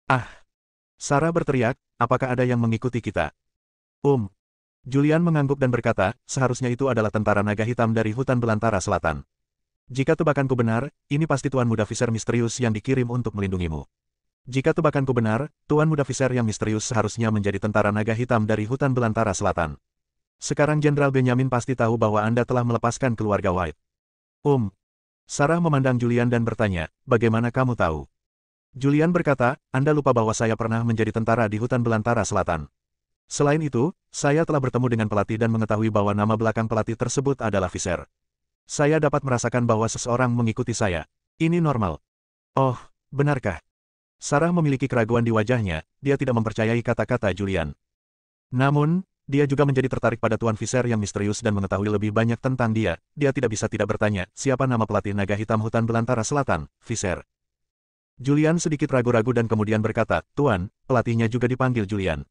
Ah! Sarah berteriak, apakah ada yang mengikuti kita? Julian mengangguk dan berkata, seharusnya itu adalah tentara naga hitam dari hutan belantara selatan. Jika tebakanku benar, ini pasti Tuan Muda Visser misterius yang dikirim untuk melindungimu. Jika tebakanku benar, Tuan Muda Visser yang misterius seharusnya menjadi tentara naga hitam dari hutan belantara selatan. Sekarang Jenderal Benyamin pasti tahu bahwa Anda telah melepaskan keluarga White. Sarah memandang Julian dan bertanya, bagaimana kamu tahu? Julian berkata, Anda lupa bahwa saya pernah menjadi tentara di hutan belantara selatan. Selain itu, saya telah bertemu dengan pelatih dan mengetahui bahwa nama belakang pelatih tersebut adalah Visser. Saya dapat merasakan bahwa seseorang mengikuti saya. Ini normal. Oh, benarkah? Sarah memiliki keraguan di wajahnya, dia tidak mempercayai kata-kata Julian. Namun, dia juga menjadi tertarik pada Tuan Visser yang misterius dan mengetahui lebih banyak tentang dia tidak bisa tidak bertanya, siapa nama pelatih naga hitam hutan belantara selatan, Visser. Julian sedikit ragu-ragu dan kemudian berkata, Tuan, pelatihnya juga dipanggil Julian.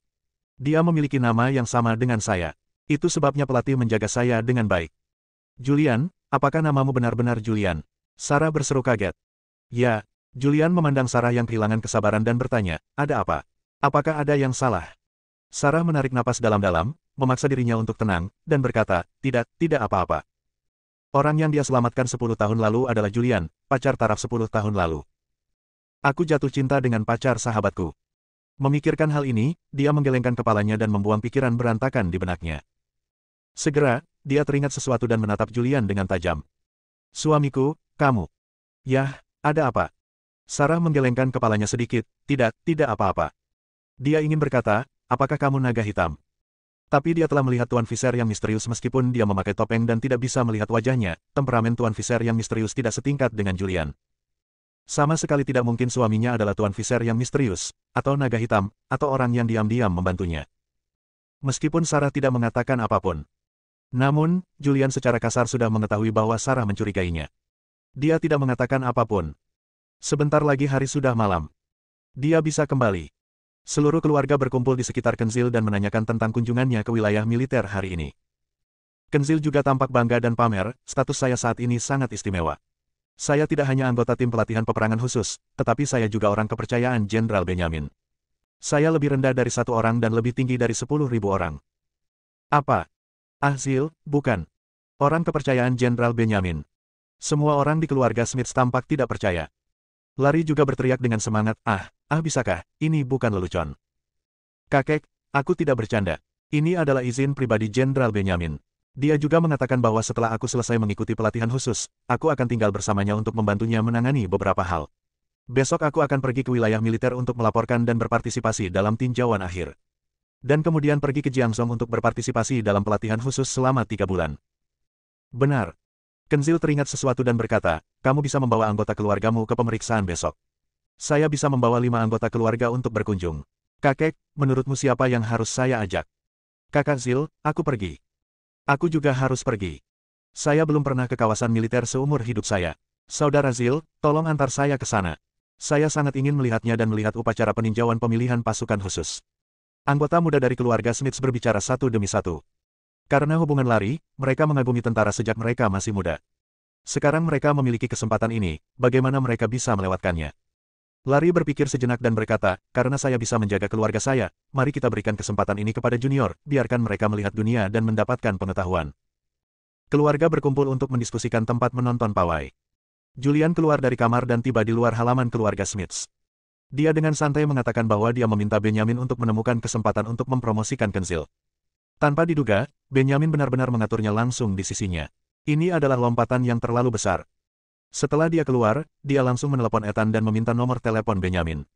Dia memiliki nama yang sama dengan saya. Itu sebabnya pelatih menjaga saya dengan baik. Julian, apakah namamu benar-benar Julian? Sarah berseru kaget. Ya, Julian memandang Sarah yang kehilangan kesabaran dan bertanya, ada apa? Apakah ada yang salah? Sarah menarik napas dalam-dalam, memaksa dirinya untuk tenang, dan berkata, tidak apa-apa. Orang yang dia selamatkan 10 tahun lalu adalah Julian, pacar taraf 10 tahun lalu. Aku jatuh cinta dengan pacar sahabatku. Memikirkan hal ini, dia menggelengkan kepalanya dan membuang pikiran berantakan di benaknya. Segera, dia teringat sesuatu dan menatap Julian dengan tajam. Suamiku, kamu. Yah, ada apa? Sarah menggelengkan kepalanya sedikit, tidak apa-apa. Dia ingin berkata, apakah kamu naga hitam? Tapi dia telah melihat Tuan Visser yang misterius meskipun dia memakai topeng dan tidak bisa melihat wajahnya, temperamen Tuan Visser yang misterius tidak setingkat dengan Julian. Sama sekali tidak mungkin suaminya adalah Tuan Visser yang misterius, atau naga hitam, atau orang yang diam-diam membantunya. Meskipun Sarah tidak mengatakan apapun. Namun, Julian secara kasar sudah mengetahui bahwa Sarah mencurigainya. Dia tidak mengatakan apapun. Sebentar lagi hari sudah malam. Dia bisa kembali. Seluruh keluarga berkumpul di sekitar Kenzil dan menanyakan tentang kunjungannya ke wilayah militer hari ini. Kenzil juga tampak bangga dan pamer, status saya saat ini sangat istimewa. Saya tidak hanya anggota tim pelatihan peperangan khusus, tetapi saya juga orang kepercayaan Jenderal Benyamin. Saya lebih rendah dari 1 orang dan lebih tinggi dari 10.000 orang. Apa? Ah Zil, bukan. Orang kepercayaan Jenderal Benjamin. Semua orang di keluarga Smith tampak tidak percaya. Larry juga berteriak dengan semangat, bisakah, ini bukan lelucon. Kakek, aku tidak bercanda. Ini adalah izin pribadi Jenderal Benjamin. Dia juga mengatakan bahwa setelah aku selesai mengikuti pelatihan khusus, aku akan tinggal bersamanya untuk membantunya menangani beberapa hal. Besok aku akan pergi ke wilayah militer untuk melaporkan dan berpartisipasi dalam tinjauan akhir. Dan kemudian pergi ke Jiangzhou untuk berpartisipasi dalam pelatihan khusus selama 3 bulan. Benar. Kenzil teringat sesuatu dan berkata, kamu bisa membawa anggota keluargamu ke pemeriksaan besok. Saya bisa membawa 5 anggota keluarga untuk berkunjung. Kakek, menurutmu siapa yang harus saya ajak? Kakak Zil, aku pergi. Aku juga harus pergi. Saya belum pernah ke kawasan militer seumur hidup saya. Saudara Zil, tolong antar saya ke sana. Saya sangat ingin melihatnya dan melihat upacara peninjauan pemilihan pasukan khusus. Anggota muda dari keluarga Smith berbicara satu demi satu. Karena hubungan Larry, mereka mengagumi tentara sejak mereka masih muda. Sekarang mereka memiliki kesempatan ini, bagaimana mereka bisa melewatkannya? Larry berpikir sejenak dan berkata, karena saya bisa menjaga keluarga saya, mari kita berikan kesempatan ini kepada junior, biarkan mereka melihat dunia dan mendapatkan pengetahuan. Keluarga berkumpul untuk mendiskusikan tempat menonton pawai. Julian keluar dari kamar dan tiba di luar halaman keluarga Smiths. Dia dengan santai mengatakan bahwa dia meminta Benjamin untuk menemukan kesempatan untuk mempromosikan Kenzil. Tanpa diduga, Benjamin benar-benar mengaturnya langsung di sisinya. Ini adalah lompatan yang terlalu besar. Setelah dia keluar, dia langsung menelepon Ethan dan meminta nomor telepon Benjamin.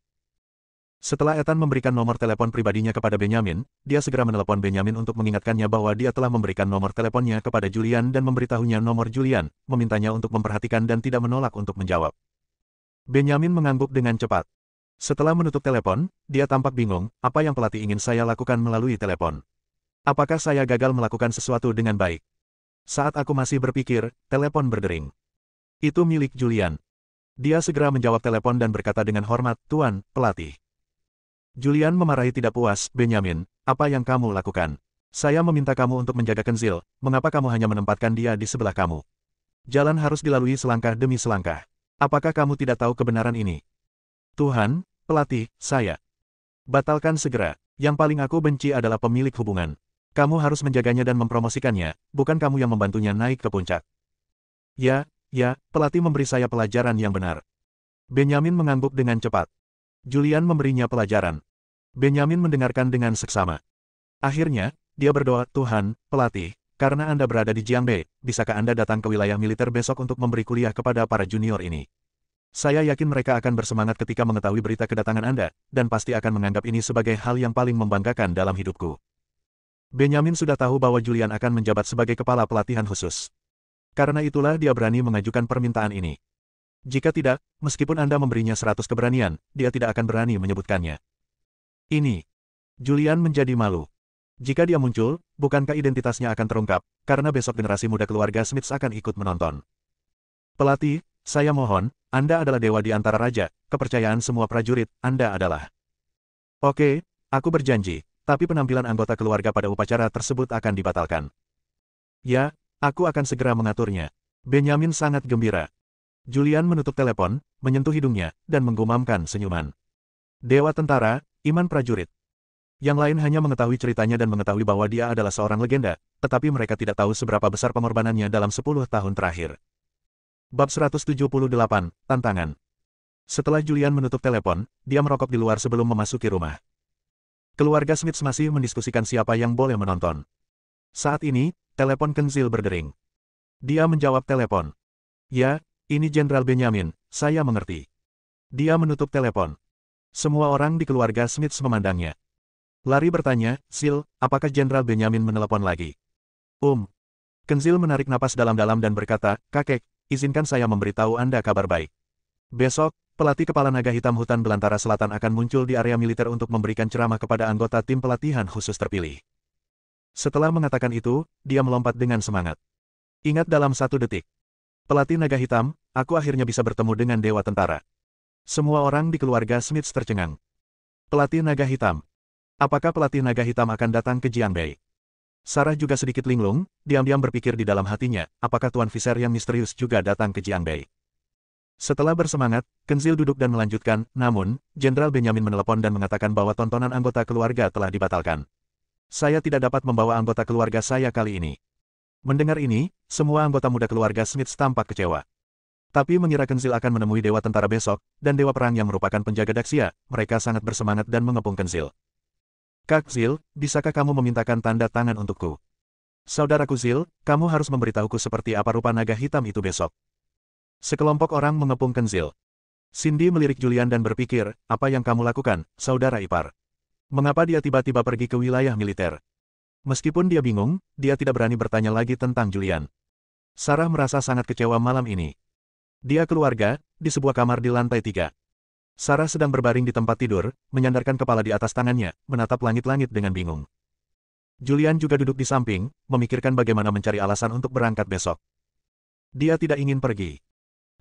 Setelah Ethan memberikan nomor telepon pribadinya kepada Benjamin, dia segera menelepon Benjamin untuk mengingatkannya bahwa dia telah memberikan nomor teleponnya kepada Julian dan memberitahunya nomor Julian, memintanya untuk memperhatikan dan tidak menolak untuk menjawab. Benjamin mengangguk dengan cepat. Setelah menutup telepon, dia tampak bingung, apa yang pelatih ingin saya lakukan melalui telepon? Apakah saya gagal melakukan sesuatu dengan baik? Saat aku masih berpikir, telepon berdering. Itu milik Julian. Dia segera menjawab telepon dan berkata dengan hormat, Tuan, pelatih. Julian memarahi tidak puas, Benjamin, apa yang kamu lakukan? Saya meminta kamu untuk menjaga Kenzil, mengapa kamu hanya menempatkan dia di sebelah kamu? Jalan harus dilalui selangkah demi selangkah. Apakah kamu tidak tahu kebenaran ini? Tuhan, pelatih, saya. Batalkan segera. Yang paling aku benci adalah pemilik hubungan. Kamu harus menjaganya dan mempromosikannya, bukan kamu yang membantunya naik ke puncak. Ya, pelatih memberi saya pelajaran yang benar. Benjamin mengangguk dengan cepat. Julian memberinya pelajaran. Benjamin mendengarkan dengan seksama. Akhirnya, dia berdoa, Tuhan, pelatih, karena Anda berada di Jiangbei, bisakah Anda datang ke wilayah militer besok untuk memberi kuliah kepada para junior ini? Saya yakin mereka akan bersemangat ketika mengetahui berita kedatangan Anda, dan pasti akan menganggap ini sebagai hal yang paling membanggakan dalam hidupku. Benjamin sudah tahu bahwa Julian akan menjabat sebagai kepala pelatihan khusus. Karena itulah dia berani mengajukan permintaan ini. Jika tidak, meskipun Anda memberinya 100 keberanian, dia tidak akan berani menyebutkannya. Ini. Julian menjadi malu. Jika dia muncul, bukankah identitasnya akan terungkap, karena besok generasi muda keluarga Smith akan ikut menonton. Pelatih, saya mohon, Anda adalah dewa di antara raja, kepercayaan semua prajurit, Anda adalah. Oke, aku berjanji, tapi penampilan anggota keluarga pada upacara tersebut akan dibatalkan. Ya, aku akan segera mengaturnya. Benjamin sangat gembira. Julian menutup telepon, menyentuh hidungnya, dan menggumamkan senyuman. Dewa tentara, iman prajurit. Yang lain hanya mengetahui ceritanya dan mengetahui bahwa dia adalah seorang legenda, tetapi mereka tidak tahu seberapa besar pengorbanannya dalam 10 tahun terakhir. Bab 178, Tantangan. Setelah Julian menutup telepon, dia merokok di luar sebelum memasuki rumah. Keluarga Smith masih mendiskusikan siapa yang boleh menonton. Saat ini, telepon Kenzil berdering. Dia menjawab telepon. Ya, ini Jenderal Benjamin, saya mengerti. Dia menutup telepon. Semua orang di keluarga Smith memandangnya. Larry bertanya, Sil, apakah Jenderal Benjamin menelepon lagi? Kenzil menarik napas dalam-dalam dan berkata, Kakek, izinkan saya memberitahu Anda kabar baik. Besok, pelatih kepala naga hitam hutan belantara selatan akan muncul di area militer untuk memberikan ceramah kepada anggota tim pelatihan khusus terpilih. Setelah mengatakan itu, dia melompat dengan semangat. Ingat dalam 1 detik. Pelatih naga hitam, aku akhirnya bisa bertemu dengan dewa tentara. Semua orang di keluarga Smith tercengang. Pelatih naga hitam. Apakah pelatih naga hitam akan datang ke Jiangbai? Sarah juga sedikit linglung, diam-diam berpikir di dalam hatinya, apakah Tuan Visser yang misterius juga datang ke Jiangbai? Setelah bersemangat, Kenzil duduk dan melanjutkan, namun, Jenderal Benjamin menelepon dan mengatakan bahwa tontonan anggota keluarga telah dibatalkan. Saya tidak dapat membawa anggota keluarga saya kali ini. Mendengar ini, semua anggota muda keluarga Smith tampak kecewa. Tapi mengira Kenzil akan menemui Dewa Tentara besok, dan Dewa Perang yang merupakan penjaga Daxia, mereka sangat bersemangat dan mengepung Kenzil. Kak Zil, bisakah kamu memintakan tanda tangan untukku? Saudaraku Zil, kamu harus memberitahuku seperti apa rupa naga hitam itu besok. Sekelompok orang mengepung Kenzil. Cindy melirik Julian dan berpikir, apa yang kamu lakukan, saudara ipar? Mengapa dia tiba-tiba pergi ke wilayah militer? Meskipun dia bingung, dia tidak berani bertanya lagi tentang Julian. Sarah merasa sangat kecewa malam ini. Dia keluarga, di sebuah kamar di lantai 3. Sarah sedang berbaring di tempat tidur, menyandarkan kepala di atas tangannya, menatap langit-langit dengan bingung. Julian juga duduk di samping, memikirkan bagaimana mencari alasan untuk berangkat besok. Dia tidak ingin pergi.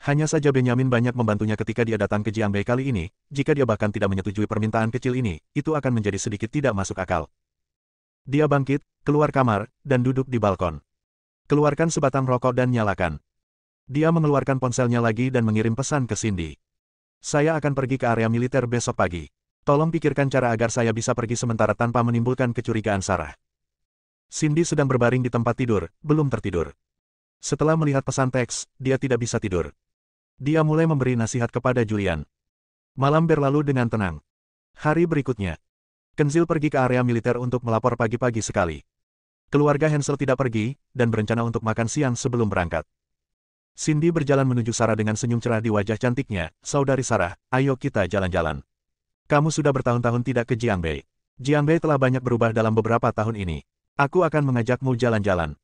Hanya saja Benyamin banyak membantunya ketika dia datang ke Jiangbei kali ini, jika dia bahkan tidak menyetujui permintaan kecil ini, itu akan menjadi sedikit tidak masuk akal. Dia bangkit, keluar kamar, dan duduk di balkon. Keluarkan sebatang rokok dan nyalakan. Dia mengeluarkan ponselnya lagi dan mengirim pesan ke Cindy. Saya akan pergi ke area militer besok pagi. Tolong pikirkan cara agar saya bisa pergi sementara tanpa menimbulkan kecurigaan Sarah. Cindy sedang berbaring di tempat tidur, belum tertidur. Setelah melihat pesan teks, dia tidak bisa tidur. Dia mulai memberi nasihat kepada Julian. Malam berlalu dengan tenang. Hari berikutnya, Kenzil pergi ke area militer untuk melapor pagi-pagi sekali. Keluarga Hansel tidak pergi, dan berencana untuk makan siang sebelum berangkat. Cindy berjalan menuju Sarah dengan senyum cerah di wajah cantiknya. Saudari Sarah, ayo kita jalan-jalan. Kamu sudah bertahun-tahun tidak ke Jiangbei. Jiangbei telah banyak berubah dalam beberapa tahun ini. Aku akan mengajakmu jalan-jalan.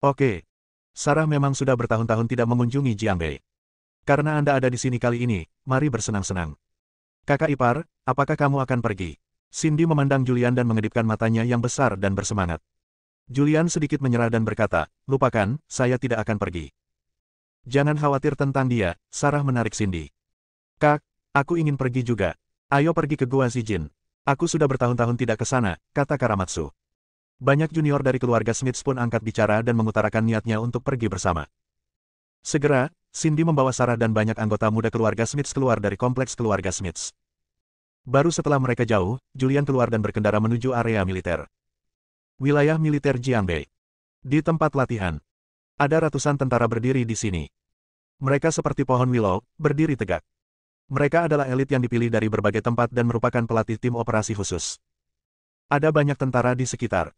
Oke. Sarah memang sudah bertahun-tahun tidak mengunjungi Jiangbei. Karena Anda ada di sini kali ini, mari bersenang-senang. Kakak ipar, apakah kamu akan pergi? Cindy memandang Julian dan mengedipkan matanya yang besar dan bersemangat. Julian sedikit menyerah dan berkata, lupakan, saya tidak akan pergi. Jangan khawatir tentang dia, Sarah menarik Cindy. Kak, aku ingin pergi juga. Ayo pergi ke Gua Zijin. Aku sudah bertahun-tahun tidak ke sana, kata Karamatsu. Banyak junior dari keluarga Smith pun angkat bicara dan mengutarakan niatnya untuk pergi bersama. Segera, Cindy membawa Sarah dan banyak anggota muda keluarga Smith keluar dari kompleks keluarga Smith. Baru setelah mereka jauh, Julian keluar dan berkendara menuju area militer. Wilayah militer Jiangbei. Di tempat latihan. Ada ratusan tentara berdiri di sini. Mereka seperti pohon willow, berdiri tegak. Mereka adalah elit yang dipilih dari berbagai tempat dan merupakan pelatih tim operasi khusus. Ada banyak tentara di sekitar.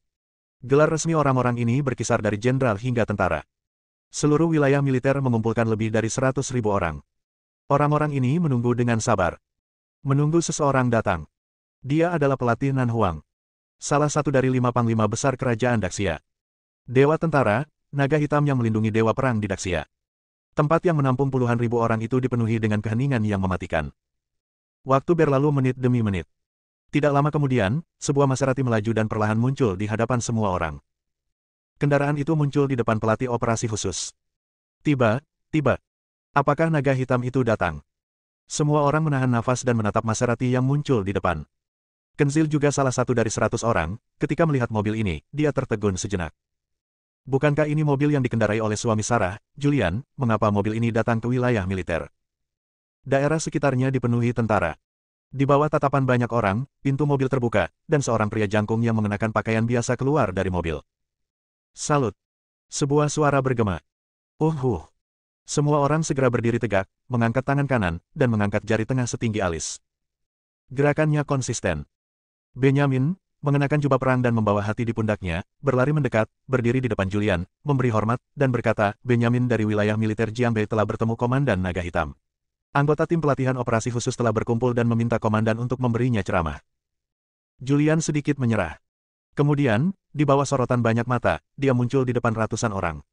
Gelar resmi orang-orang ini berkisar dari jenderal hingga tentara. Seluruh wilayah militer mengumpulkan lebih dari 100.000 orang. Orang-orang ini menunggu dengan sabar. Menunggu seseorang datang. Dia adalah pelatih Nan Huang. Salah satu dari 5 panglima besar kerajaan Daxia. Dewa tentara, naga hitam yang melindungi dewa perang di Daxia. Tempat yang menampung puluhan ribu orang itu dipenuhi dengan keheningan yang mematikan. Waktu berlalu menit demi menit. Tidak lama kemudian, sebuah Maserati melaju dan perlahan muncul di hadapan semua orang. Kendaraan itu muncul di depan pelatih operasi khusus. Tiba-tiba. Apakah naga hitam itu datang? Semua orang menahan nafas dan menatap Maserati yang muncul di depan. Kenzil juga salah satu dari 100 orang, ketika melihat mobil ini, dia tertegun sejenak. Bukankah ini mobil yang dikendarai oleh suami Sarah, Julian, mengapa mobil ini datang ke wilayah militer? Daerah sekitarnya dipenuhi tentara. Di bawah tatapan banyak orang, pintu mobil terbuka, dan seorang pria jangkung yang mengenakan pakaian biasa keluar dari mobil. Salut! Sebuah suara bergema. Semua orang segera berdiri tegak, mengangkat tangan kanan, dan mengangkat jari tengah setinggi alis. Gerakannya konsisten. Benyamin, mengenakan jubah perang dan membawa hati di pundaknya, berlari mendekat, berdiri di depan Julian, memberi hormat, dan berkata, Benyamin dari wilayah militer Jiangbei telah bertemu Komandan Naga Hitam. Anggota tim pelatihan operasi khusus telah berkumpul dan meminta Komandan untuk memberinya ceramah. Julian sedikit menyerah. Kemudian, di bawah sorotan banyak mata, dia muncul di depan ratusan orang.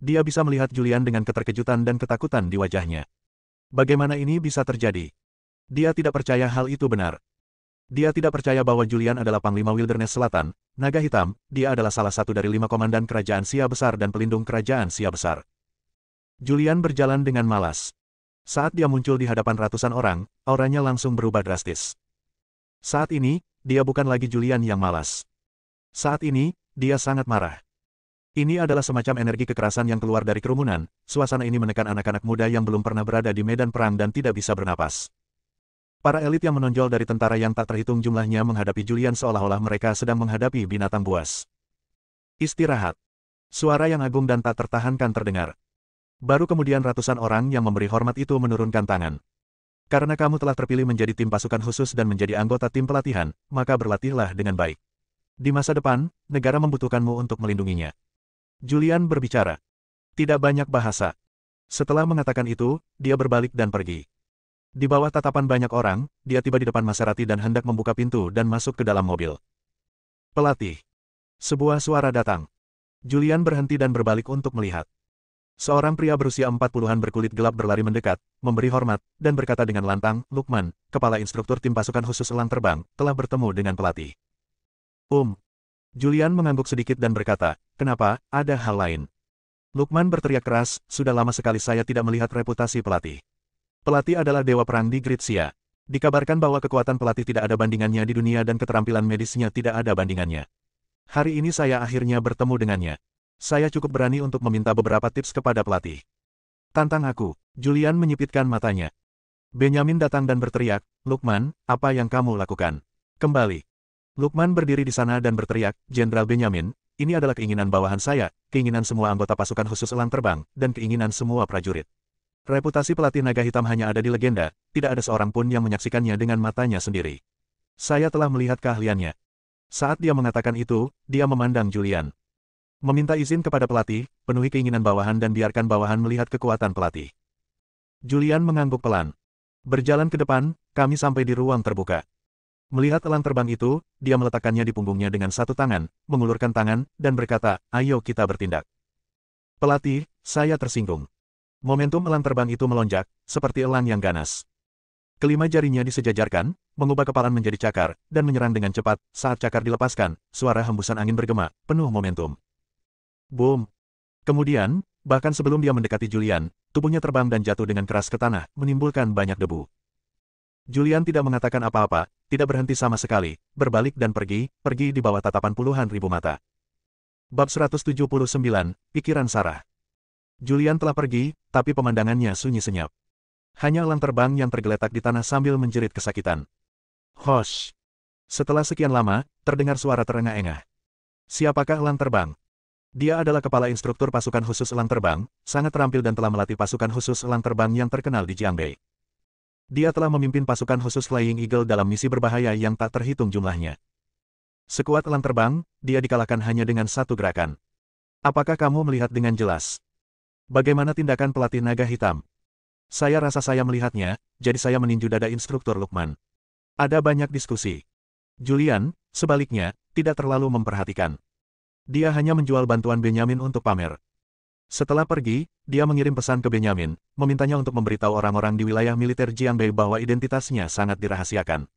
Dia bisa melihat Julian dengan keterkejutan dan ketakutan di wajahnya. Bagaimana ini bisa terjadi? Dia tidak percaya hal itu benar. Dia tidak percaya bahwa Julian adalah Panglima Wilderness Selatan, Naga Hitam, dia adalah salah satu dari 5 komandan kerajaan Xia Besar dan pelindung kerajaan Xia Besar. Julian berjalan dengan malas. Saat dia muncul di hadapan ratusan orang, auranya langsung berubah drastis. Saat ini, dia bukan lagi Julian yang malas. Saat ini, dia sangat marah. Ini adalah semacam energi kekerasan yang keluar dari kerumunan, suasana ini menekan anak-anak muda yang belum pernah berada di medan perang dan tidak bisa bernapas. Para elit yang menonjol dari tentara yang tak terhitung jumlahnya menghadapi Julian seolah-olah mereka sedang menghadapi binatang buas. Istirahat. Suara yang agung dan tak tertahankan terdengar. Baru kemudian ratusan orang yang memberi hormat itu menurunkan tangan. Karena kamu telah terpilih menjadi tim pasukan khusus dan menjadi anggota tim pelatihan, maka berlatihlah dengan baik. Di masa depan, negara membutuhkanmu untuk melindunginya. Julian berbicara. Tidak banyak bahasa. Setelah mengatakan itu, dia berbalik dan pergi. Di bawah tatapan banyak orang, dia tiba di depan Maserati dan hendak membuka pintu dan masuk ke dalam mobil. Pelatih. Sebuah suara datang. Julian berhenti dan berbalik untuk melihat. Seorang pria berusia 40-an berkulit gelap berlari mendekat, memberi hormat, dan berkata dengan lantang, Lukman, kepala instruktur tim pasukan khusus elang terbang, telah bertemu dengan pelatih. Julian mengangguk sedikit dan berkata, kenapa, ada hal lain. Lukman berteriak keras, sudah lama sekali saya tidak melihat reputasi pelatih. Pelatih adalah dewa perang di Gritsia. Dikabarkan bahwa kekuatan pelatih tidak ada bandingannya di dunia dan keterampilan medisnya tidak ada bandingannya. Hari ini saya akhirnya bertemu dengannya. Saya cukup berani untuk meminta beberapa tips kepada pelatih. Tantang aku. Julian menyipitkan matanya. Benyamin datang dan berteriak, Lukman, apa yang kamu lakukan? Kembali. Lukman berdiri di sana dan berteriak, Jenderal Benyamin, ini adalah keinginan bawahan saya, keinginan semua anggota pasukan khusus elang terbang, dan keinginan semua prajurit. Reputasi pelatih naga hitam hanya ada di legenda, tidak ada seorang pun yang menyaksikannya dengan matanya sendiri. Saya telah melihat keahliannya. Saat dia mengatakan itu, dia memandang Julian. Meminta izin kepada pelatih, penuhi keinginan bawahan dan biarkan bawahan melihat kekuatan pelatih. Julian mengangguk pelan. Berjalan ke depan, kami sampai di ruang terbuka. Melihat elang terbang itu, dia meletakkannya di punggungnya dengan satu tangan, mengulurkan tangan, dan berkata, ayo kita bertindak. Pelatih, saya tersinggung. Momentum elang terbang itu melonjak, seperti elang yang ganas. Kelima jarinya disejajarkan, mengubah kepalan menjadi cakar, dan menyerang dengan cepat. Saat cakar dilepaskan, suara hembusan angin bergema, penuh momentum. Boom! Kemudian, bahkan sebelum dia mendekati Julian, tubuhnya terbang dan jatuh dengan keras ke tanah, menimbulkan banyak debu. Julian tidak mengatakan apa-apa, tidak berhenti sama sekali, berbalik dan pergi di bawah tatapan puluhan ribu mata. Bab 179, Pikiran Sarah. Julian telah pergi, tapi pemandangannya sunyi senyap. Hanya elang terbang yang tergeletak di tanah sambil menjerit kesakitan. Hosh! Setelah sekian lama, terdengar suara terengah-engah. Siapakah elang terbang? Dia adalah kepala instruktur pasukan khusus elang terbang, sangat terampil dan telah melatih pasukan khusus elang terbang yang terkenal di Jiangbei. Dia telah memimpin pasukan khusus Flying Eagle dalam misi berbahaya yang tak terhitung jumlahnya. Sekuat elang terbang, dia dikalahkan hanya dengan satu gerakan. Apakah kamu melihat dengan jelas? Bagaimana tindakan pelatih naga hitam? Saya rasa saya melihatnya, jadi saya meninju dada instruktur Lukman. Ada banyak diskusi. Julian, sebaliknya, tidak terlalu memperhatikan. Dia hanya menjual bantuan Benyamin untuk pamer. Setelah pergi, dia mengirim pesan ke Benyamin, memintanya untuk memberitahu orang-orang di wilayah militer Jiangbei bahwa identitasnya sangat dirahasiakan.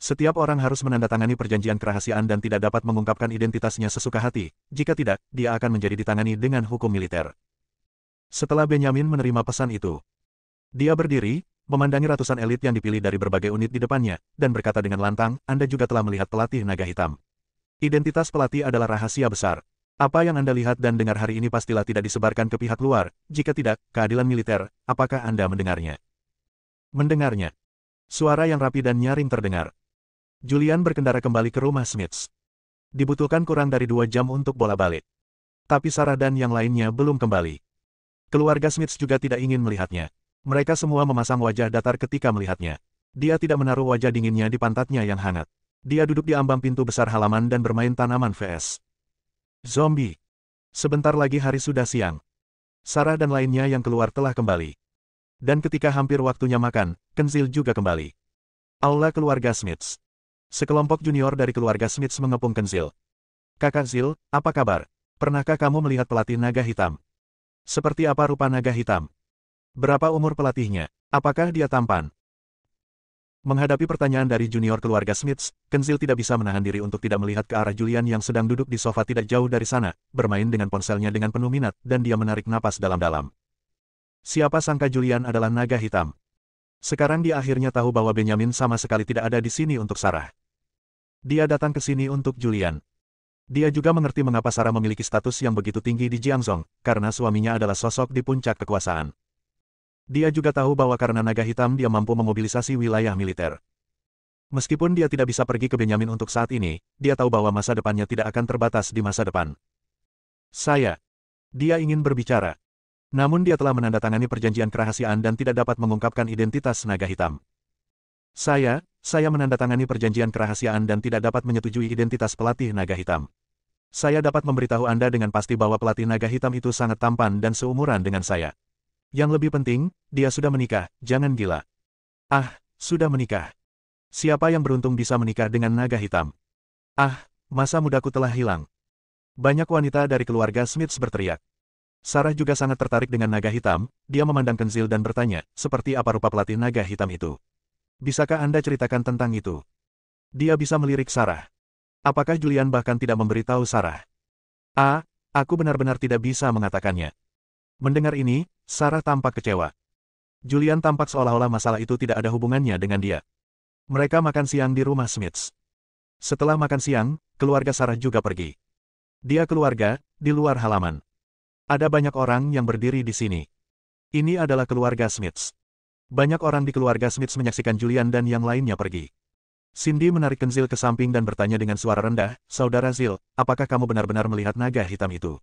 Setiap orang harus menandatangani perjanjian kerahasiaan dan tidak dapat mengungkapkan identitasnya sesuka hati, jika tidak, dia akan menjadi ditangani dengan hukum militer. Setelah Benyamin menerima pesan itu, dia berdiri, memandangi ratusan elit yang dipilih dari berbagai unit di depannya, dan berkata dengan lantang, Anda juga telah melihat pelatih naga hitam. Identitas pelatih adalah rahasia besar. Apa yang Anda lihat dan dengar hari ini pastilah tidak disebarkan ke pihak luar, jika tidak, keadilan militer, apakah Anda mendengarnya? Mendengarnya. Suara yang rapi dan nyaring terdengar. Julian berkendara kembali ke rumah Smiths. Dibutuhkan kurang dari 2 jam untuk bola balik. Tapi Sarah dan yang lainnya belum kembali. Keluarga Smiths juga tidak ingin melihatnya. Mereka semua memasang wajah datar ketika melihatnya. Dia tidak menaruh wajah dinginnya di pantatnya yang hangat. Dia duduk di ambang pintu besar halaman dan bermain tanaman vs. Zombie. Sebentar lagi hari sudah siang. Sarah dan lainnya yang keluar telah kembali. Dan ketika hampir waktunya makan, Kenzil juga kembali. Aula keluarga Smiths. Sekelompok junior dari keluarga Smiths mengepung Kenzil. Kakak Zil, apa kabar? Pernahkah kamu melihat pelatih naga hitam? Seperti apa rupa naga hitam? Berapa umur pelatihnya? Apakah dia tampan? Menghadapi pertanyaan dari junior keluarga Smiths, Kenzil tidak bisa menahan diri untuk tidak melihat ke arah Julian yang sedang duduk di sofa tidak jauh dari sana, bermain dengan ponselnya dengan penuh minat, dan dia menarik napas dalam-dalam. Siapa sangka Julian adalah naga hitam. Sekarang dia akhirnya tahu bahwa Benyamin sama sekali tidak ada di sini untuk Sarah. Dia datang ke sini untuk Julian. Dia juga mengerti mengapa Sarah memiliki status yang begitu tinggi di Jiangzhong, karena suaminya adalah sosok di puncak kekuasaan. Dia juga tahu bahwa karena naga hitam dia mampu memobilisasi wilayah militer. Meskipun dia tidak bisa pergi ke Benyamin untuk saat ini, dia tahu bahwa masa depannya tidak akan terbatas di masa depan. Dia ingin berbicara. Namun dia telah menandatangani perjanjian kerahasiaan dan tidak dapat mengungkapkan identitas naga hitam. Saya menandatangani perjanjian kerahasiaan dan tidak dapat menyetujui identitas pelatih naga hitam. Saya dapat memberitahu Anda dengan pasti bahwa pelatih naga hitam itu sangat tampan dan seumuran dengan saya. Yang lebih penting, dia sudah menikah, jangan gila. Sudah menikah. Siapa yang beruntung bisa menikah dengan naga hitam? Masa mudaku telah hilang. Banyak wanita dari keluarga Smiths berteriak. Sarah juga sangat tertarik dengan naga hitam, dia memandang Kenzil dan bertanya, seperti apa rupa pelatih naga hitam itu? Bisakah Anda ceritakan tentang itu? Dia bisa melirik Sarah. Apakah Julian bahkan tidak memberitahu Sarah? Aku benar-benar tidak bisa mengatakannya. Mendengar ini, Sarah tampak kecewa. Julian tampak seolah-olah masalah itu tidak ada hubungannya dengan dia. Mereka makan siang di rumah Smiths. Setelah makan siang, keluarga Sarah juga pergi. Dia keluarga, di luar halaman. Ada banyak orang yang berdiri di sini. Ini adalah keluarga Smiths. Banyak orang di keluarga Smiths menyaksikan Julian dan yang lainnya pergi. Cindy menarik Kenzil ke samping dan bertanya dengan suara rendah, "Saudara Zil, apakah kamu benar-benar melihat naga hitam itu?"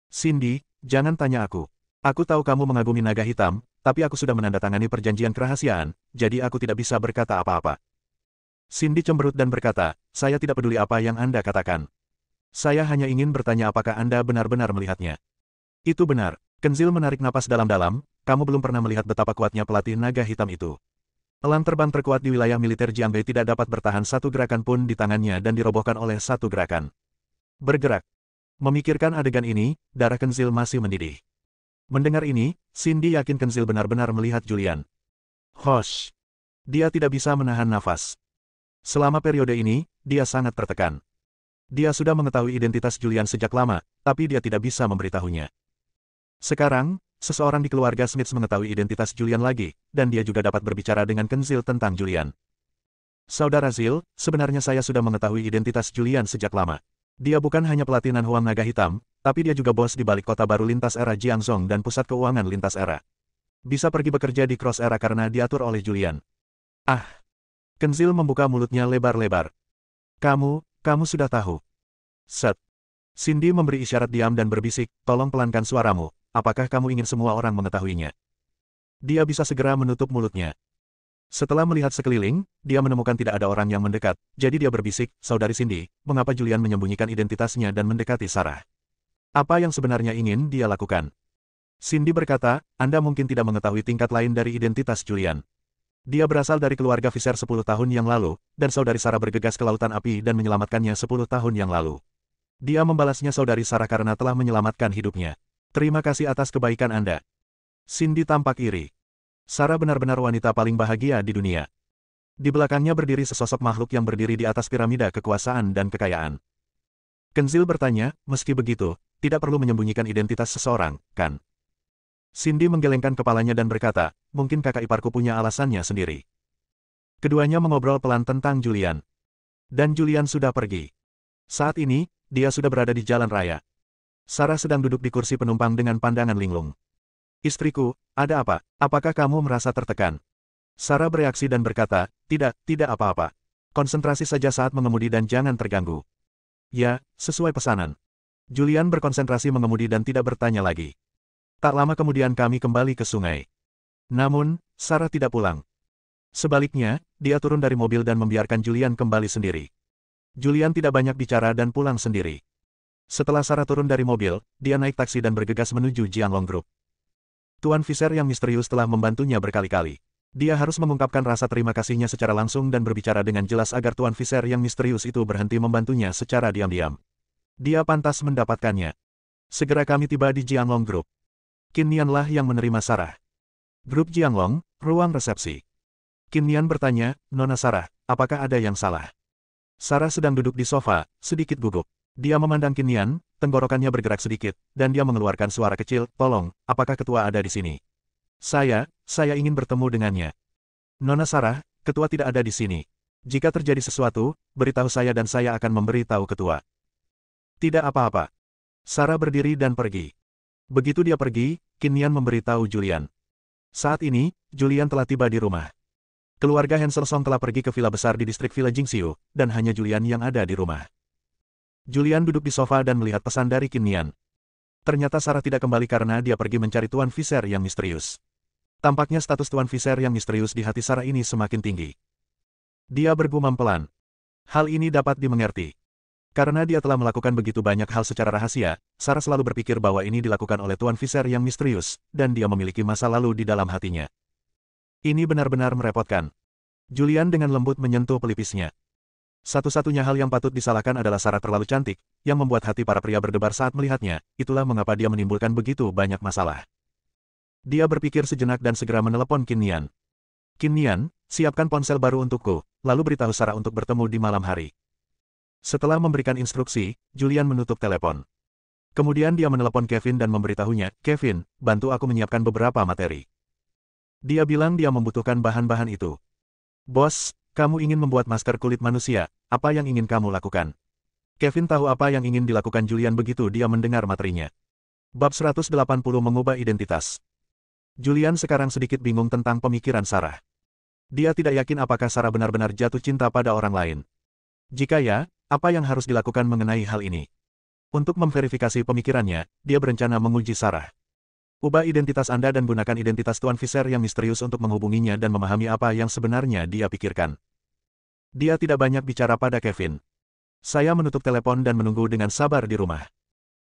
"Cindy, jangan tanya aku. Aku tahu kamu mengagumi naga hitam, tapi aku sudah menandatangani perjanjian kerahasiaan, jadi aku tidak bisa berkata apa-apa." Cindy cemberut dan berkata, "Saya tidak peduli apa yang Anda katakan. Saya hanya ingin bertanya apakah Anda benar-benar melihatnya." "Itu benar." Kenzil menarik napas dalam-dalam, "Kamu belum pernah melihat betapa kuatnya pelatih naga hitam itu. Elang terbang terkuat di wilayah militer Jiangbei tidak dapat bertahan satu gerakan pun di tangannya dan dirobohkan oleh satu gerakan. Bergerak." Memikirkan adegan ini, darah Kenzil masih mendidih. Mendengar ini, Cindy yakin Kenzil benar-benar melihat Julian. Hosh! Dia tidak bisa menahan nafas. Selama periode ini, dia sangat tertekan. Dia sudah mengetahui identitas Julian sejak lama, tapi dia tidak bisa memberitahunya. Sekarang, seseorang di keluarga Smiths mengetahui identitas Julian lagi, dan dia juga dapat berbicara dengan Kenzil tentang Julian. "Saudara Zil, sebenarnya saya sudah mengetahui identitas Julian sejak lama. Dia bukan hanya pelatih Nan Huang Naga Hitam, tapi dia juga bos di balik kota baru lintas era Jiangzhong dan pusat keuangan lintas era. Bisa pergi bekerja di Cross Era karena diatur oleh Julian." Kenzil membuka mulutnya lebar-lebar. Kamu sudah tahu." Set. Cindy memberi isyarat diam dan berbisik, "Tolong pelankan suaramu, apakah kamu ingin semua orang mengetahuinya?" Dia bisa segera menutup mulutnya. Setelah melihat sekeliling, dia menemukan tidak ada orang yang mendekat, jadi dia berbisik, "Saudari Cindy, mengapa Julian menyembunyikan identitasnya dan mendekati Sarah? Apa yang sebenarnya ingin dia lakukan?" Cindy berkata, "Anda mungkin tidak mengetahui tingkat lain dari identitas Julian. Dia berasal dari keluarga Fisher 10 tahun yang lalu, dan saudari Sarah bergegas ke lautan api dan menyelamatkannya 10 tahun yang lalu. Dia membalasnya saudari Sarah karena telah menyelamatkan hidupnya. Terima kasih atas kebaikan Anda." Cindy tampak iri. Sarah benar-benar wanita paling bahagia di dunia. Di belakangnya berdiri sesosok makhluk yang berdiri di atas piramida kekuasaan dan kekayaan. Kenzil bertanya, "Meski begitu, tidak perlu menyembunyikan identitas seseorang, kan?" Cindy menggelengkan kepalanya dan berkata, "Mungkin kakak iparku punya alasannya sendiri." Keduanya mengobrol pelan tentang Julian. Dan Julian sudah pergi. Saat ini, dia sudah berada di jalan raya. Sarah sedang duduk di kursi penumpang dengan pandangan linglung. "Istriku, ada apa? Apakah kamu merasa tertekan?" Sarah bereaksi dan berkata, tidak apa-apa. Konsentrasi saja saat mengemudi dan jangan terganggu." "Ya, sesuai pesanan." Julian berkonsentrasi mengemudi dan tidak bertanya lagi. Tak lama kemudian kami kembali ke sungai. Namun, Sarah tidak pulang. Sebaliknya, dia turun dari mobil dan membiarkan Julian kembali sendiri. Julian tidak banyak bicara dan pulang sendiri. Setelah Sarah turun dari mobil, dia naik taksi dan bergegas menuju Jianglong Group. Tuan Fisher yang misterius telah membantunya berkali-kali. Dia harus mengungkapkan rasa terima kasihnya secara langsung dan berbicara dengan jelas agar Tuan Fisher yang misterius itu berhenti membantunya secara diam-diam. Dia pantas mendapatkannya. Segera kami tiba di Jianglong Group. Qin Nianlah yang menerima Sarah. Grup Jianglong, ruang resepsi. Qin Nian bertanya, "Nona Sarah, apakah ada yang salah?" Sarah sedang duduk di sofa, sedikit gugup. Dia memandang Qin Nian, tenggorokannya bergerak sedikit, dan dia mengeluarkan suara kecil, "Tolong, apakah ketua ada di sini?" Saya ingin bertemu dengannya." "Nona Sarah, ketua tidak ada di sini. Jika terjadi sesuatu, beritahu saya dan saya akan memberitahu ketua." "Tidak apa-apa." Sarah berdiri dan pergi. Begitu dia pergi, Qin Nian memberitahu Julian. Saat ini, Julian telah tiba di rumah. Keluarga Hansel Song telah pergi ke villa besar di distrik Villa Jingxiu, dan hanya Julian yang ada di rumah. Julian duduk di sofa dan melihat pesan dari Qin Nian. Ternyata Sarah tidak kembali karena dia pergi mencari Tuan Fisher yang misterius. Tampaknya status Tuan Fisher yang misterius di hati Sarah ini semakin tinggi. Dia bergumam pelan. Hal ini dapat dimengerti. Karena dia telah melakukan begitu banyak hal secara rahasia, Sarah selalu berpikir bahwa ini dilakukan oleh Tuan Fisher yang misterius, dan dia memiliki masa lalu di dalam hatinya. Ini benar-benar merepotkan. Julian dengan lembut menyentuh pelipisnya. Satu-satunya hal yang patut disalahkan adalah Sarah terlalu cantik, yang membuat hati para pria berdebar saat melihatnya, itulah mengapa dia menimbulkan begitu banyak masalah. Dia berpikir sejenak dan segera menelepon Qin Nian. Qin Nian, siapkan ponsel baru untukku, lalu beritahu Sarah untuk bertemu di malam hari. Setelah memberikan instruksi, Julian menutup telepon. Kemudian dia menelepon Kevin dan memberitahunya, Kevin, bantu aku menyiapkan beberapa materi. Dia bilang dia membutuhkan bahan-bahan itu. Bos, kamu ingin membuat masker kulit manusia, apa yang ingin kamu lakukan? Kevin tahu apa yang ingin dilakukan Julian begitu dia mendengar materinya. Bab 180 mengubah identitas. Julian sekarang sedikit bingung tentang pemikiran Sarah. Dia tidak yakin apakah Sarah benar-benar jatuh cinta pada orang lain. Jika ya, apa yang harus dilakukan mengenai hal ini? Untuk memverifikasi pemikirannya, dia berencana menguji Sarah. Ubah identitas Anda dan gunakan identitas Tuan Fisher yang misterius untuk menghubunginya dan memahami apa yang sebenarnya dia pikirkan. Dia tidak banyak bicara pada Kevin. Saya menutup telepon dan menunggu dengan sabar di rumah.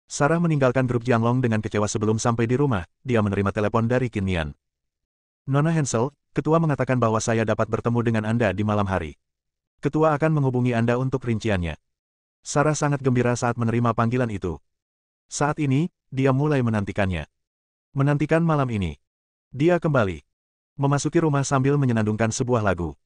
Sarah meninggalkan grup Jianglong dengan kecewa sebelum sampai di rumah, dia menerima telepon dari Qin Nian. Nona Hansel, Ketua mengatakan bahwa saya dapat bertemu dengan Anda di malam hari. Ketua akan menghubungi Anda untuk rinciannya. Sarah sangat gembira saat menerima panggilan itu. Saat ini, dia mulai menantikannya. Menantikan malam ini. Dia kembali. Memasuki rumah sambil menyenandungkan sebuah lagu.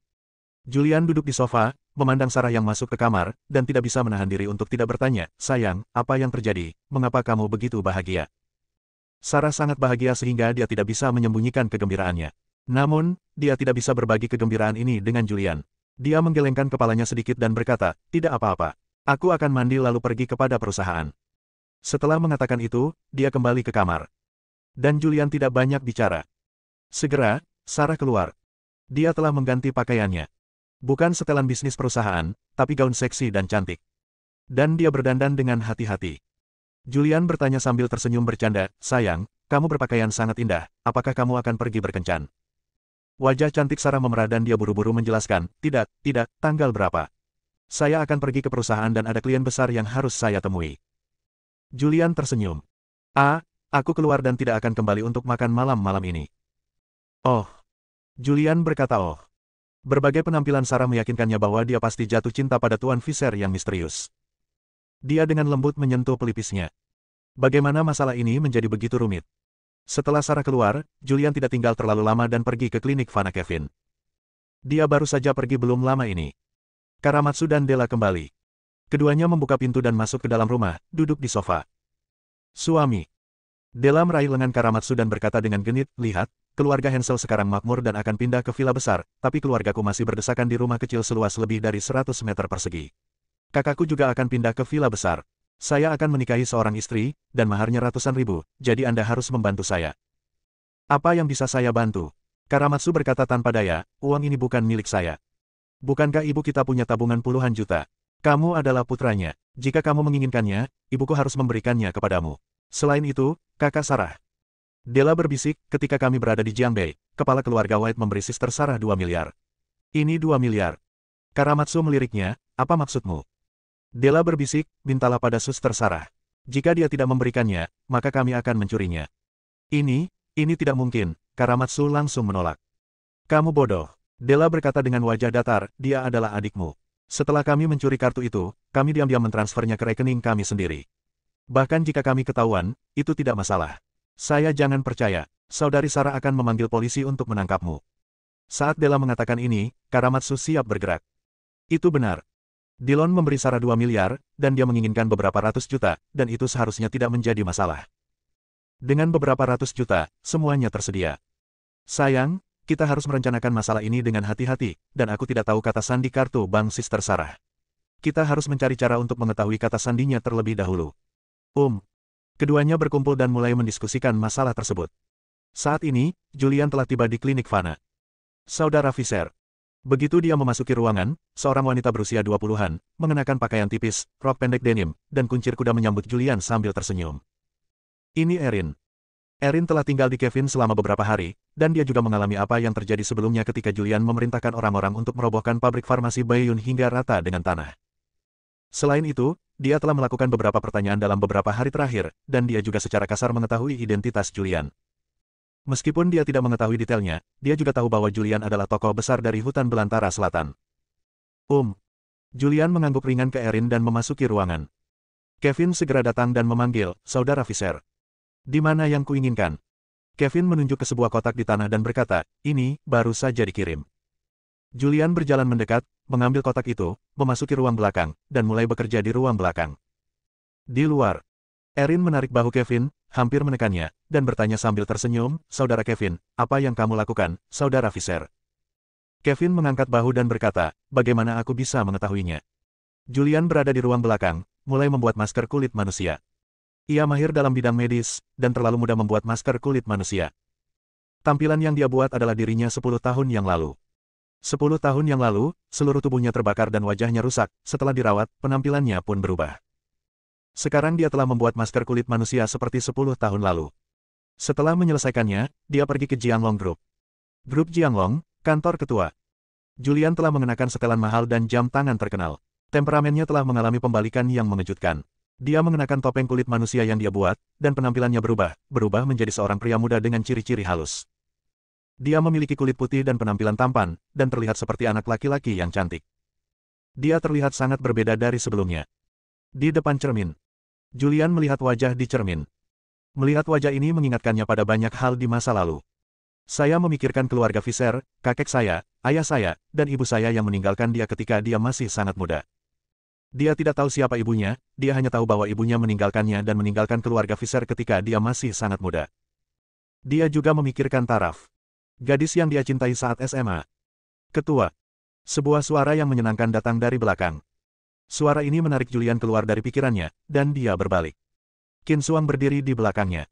Julian duduk di sofa, memandang Sarah yang masuk ke kamar, dan tidak bisa menahan diri untuk tidak bertanya, sayang, apa yang terjadi, mengapa kamu begitu bahagia? Sarah sangat bahagia sehingga dia tidak bisa menyembunyikan kegembiraannya. Namun, dia tidak bisa berbagi kegembiraan ini dengan Julian. Dia menggelengkan kepalanya sedikit dan berkata, tidak apa-apa. Aku akan mandi lalu pergi kepada perusahaan. Setelah mengatakan itu, dia kembali ke kamar. Dan Julian tidak banyak bicara. Segera, Sarah keluar. Dia telah mengganti pakaiannya. Bukan setelan bisnis perusahaan, tapi gaun seksi dan cantik. Dan dia berdandan dengan hati-hati. Julian bertanya sambil tersenyum bercanda, sayang, kamu berpakaian sangat indah, apakah kamu akan pergi berkencan? Wajah cantik Sarah memerah dan dia buru-buru menjelaskan, tidak, tanggal berapa? Saya akan pergi ke perusahaan dan ada klien besar yang harus saya temui. Julian tersenyum. Aku keluar dan tidak akan kembali untuk makan malam ini. Oh. Julian berkata oh. Berbagai penampilan Sarah meyakinkannya bahwa dia pasti jatuh cinta pada Tuan Fisher yang misterius. Dia dengan lembut menyentuh pelipisnya. Bagaimana masalah ini menjadi begitu rumit? Setelah Sarah keluar, Julian tidak tinggal terlalu lama dan pergi ke klinik Fana Kevin. Dia baru saja pergi belum lama ini. Karamatsu dan Della kembali. Keduanya membuka pintu dan masuk ke dalam rumah, duduk di sofa. Suami. Della meraih lengan Karamatsu dan berkata dengan genit, lihat, keluarga Hansel sekarang makmur dan akan pindah ke villa besar, tapi keluargaku masih berdesakan di rumah kecil seluas lebih dari 100 meter persegi. Kakakku juga akan pindah ke villa besar. Saya akan menikahi seorang istri, dan maharnya ratusan ribu, jadi Anda harus membantu saya. Apa yang bisa saya bantu? Karamatsu berkata tanpa daya, uang ini bukan milik saya. Bukankah ibu kita punya tabungan puluhan juta? Kamu adalah putranya. Jika kamu menginginkannya, ibuku harus memberikannya kepadamu. Selain itu, kakak Sarah. Della berbisik, ketika kami berada di Jiangbei, kepala keluarga White memberi Sister Sarah 2 miliar. Ini 2 miliar. Karamatsu meliriknya, apa maksudmu? Della berbisik, mintalah pada Suster Sarah. Jika dia tidak memberikannya, maka kami akan mencurinya. Ini tidak mungkin, Karamatsu langsung menolak. Kamu bodoh. Della berkata dengan wajah datar, dia adalah adikmu. Setelah kami mencuri kartu itu, kami diam-diam mentransfernya ke rekening kami sendiri. Bahkan jika kami ketahuan, itu tidak masalah. Saya jangan percaya, saudari Sarah akan memanggil polisi untuk menangkapmu. Saat Della mengatakan ini, Karamatsu siap bergerak. Itu benar. Dillon memberi Sarah 2 miliar, dan dia menginginkan beberapa ratus juta, dan itu seharusnya tidak menjadi masalah. Dengan beberapa ratus juta, semuanya tersedia. Sayang, kita harus merencanakan masalah ini dengan hati-hati, dan aku tidak tahu kata sandi kartu bank Sister Sarah. Kita harus mencari cara untuk mengetahui kata sandinya terlebih dahulu. Keduanya berkumpul dan mulai mendiskusikan masalah tersebut. Saat ini, Julian telah tiba di klinik Fana. Saudara Visser. Begitu dia memasuki ruangan, seorang wanita berusia 20-an, mengenakan pakaian tipis, rok pendek denim, dan kuncir kuda menyambut Julian sambil tersenyum. Ini Erin. Erin telah tinggal di Kevin selama beberapa hari, dan dia juga mengalami apa yang terjadi sebelumnya ketika Julian memerintahkan orang-orang untuk merobohkan pabrik farmasi Baeyun hingga rata dengan tanah. Selain itu, dia telah melakukan beberapa pertanyaan dalam beberapa hari terakhir, dan dia juga secara kasar mengetahui identitas Julian. Meskipun dia tidak mengetahui detailnya, dia juga tahu bahwa Julian adalah tokoh besar dari hutan belantara selatan. Julian mengangguk ringan ke Erin dan memasuki ruangan. Kevin segera datang dan memanggil, Saudara Visser. Di mana yang kuinginkan? Kevin menunjuk ke sebuah kotak di tanah dan berkata, ini, baru saja dikirim. Julian berjalan mendekat, mengambil kotak itu, memasuki ruang belakang, dan mulai bekerja di ruang belakang. Di luar, Erin menarik bahu Kevin, hampir menekannya, dan bertanya sambil tersenyum, Saudara Kevin, apa yang kamu lakukan, Saudara Visser? Kevin mengangkat bahu dan berkata, bagaimana aku bisa mengetahuinya? Julian berada di ruang belakang, mulai membuat masker kulit manusia. Ia mahir dalam bidang medis, dan terlalu mudah membuat masker kulit manusia. Tampilan yang dia buat adalah dirinya 10 tahun yang lalu. 10 tahun yang lalu, seluruh tubuhnya terbakar dan wajahnya rusak, setelah dirawat, penampilannya pun berubah. Sekarang dia telah membuat masker kulit manusia seperti 10 tahun lalu. Setelah menyelesaikannya, dia pergi ke Jianglong Group. Grup Jianglong, kantor ketua. Julian telah mengenakan setelan mahal dan jam tangan terkenal. Temperamennya telah mengalami pembalikan yang mengejutkan. Dia mengenakan topeng kulit manusia yang dia buat, dan penampilannya berubah menjadi seorang pria muda dengan ciri-ciri halus. Dia memiliki kulit putih dan penampilan tampan, dan terlihat seperti anak laki-laki yang cantik. Dia terlihat sangat berbeda dari sebelumnya. Di depan cermin, Julian melihat wajah di cermin. Melihat wajah ini mengingatkannya pada banyak hal di masa lalu. Saya memikirkan keluarga Visser, kakek saya, ayah saya, dan ibu saya yang meninggalkan dia ketika dia masih sangat muda. Dia tidak tahu siapa ibunya, dia hanya tahu bahwa ibunya meninggalkannya dan meninggalkan keluarga Visser ketika dia masih sangat muda. Dia juga memikirkan Taraf, gadis yang dia cintai saat SMA. Ketua. Sebuah suara yang menyenangkan datang dari belakang. Suara ini menarik Julian keluar dari pikirannya, dan dia berbalik. Qin Suang berdiri di belakangnya.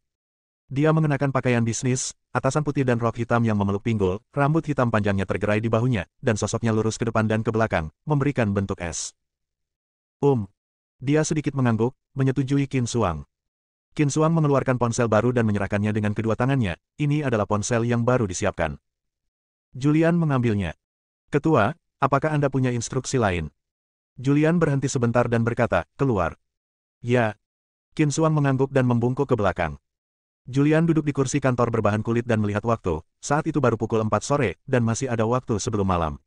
Dia mengenakan pakaian bisnis, atasan putih dan rok hitam yang memeluk pinggul, rambut hitam panjangnya tergerai di bahunya, dan sosoknya lurus ke depan dan ke belakang, memberikan bentuk S. Dia sedikit mengangguk, menyetujui Qin Suang. Qin Suang mengeluarkan ponsel baru dan menyerahkannya dengan kedua tangannya, ini adalah ponsel yang baru disiapkan. Julian mengambilnya. Ketua, apakah Anda punya instruksi lain? Julian berhenti sebentar dan berkata, keluar. Ya. Qin Suang mengangguk dan membungkuk ke belakang. Julian duduk di kursi kantor berbahan kulit dan melihat waktu, saat itu baru pukul 4 sore, dan masih ada waktu sebelum malam.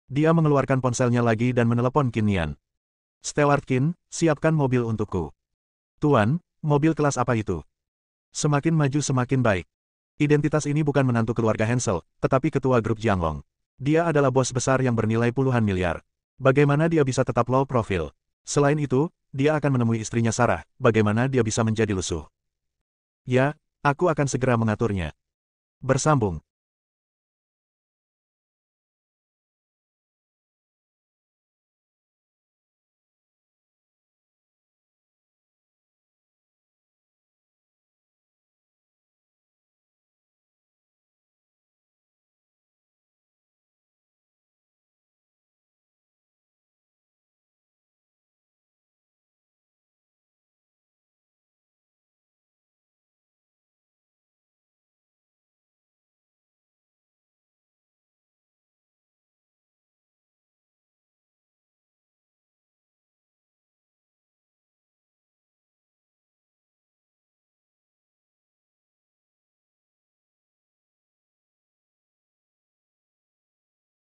Dia mengeluarkan ponselnya lagi dan menelepon Qin Nian. Steward Qin, siapkan mobil untukku. Tuan, mobil kelas apa itu? Semakin maju semakin baik. Identitas ini bukan menantu keluarga Hensel, tetapi ketua grup Jianglong. Dia adalah bos besar yang bernilai puluhan miliar. Bagaimana dia bisa tetap low profile? Selain itu, dia akan menemui istrinya Sarah, bagaimana dia bisa menjadi lusuh? Ya, aku akan segera mengaturnya. Bersambung.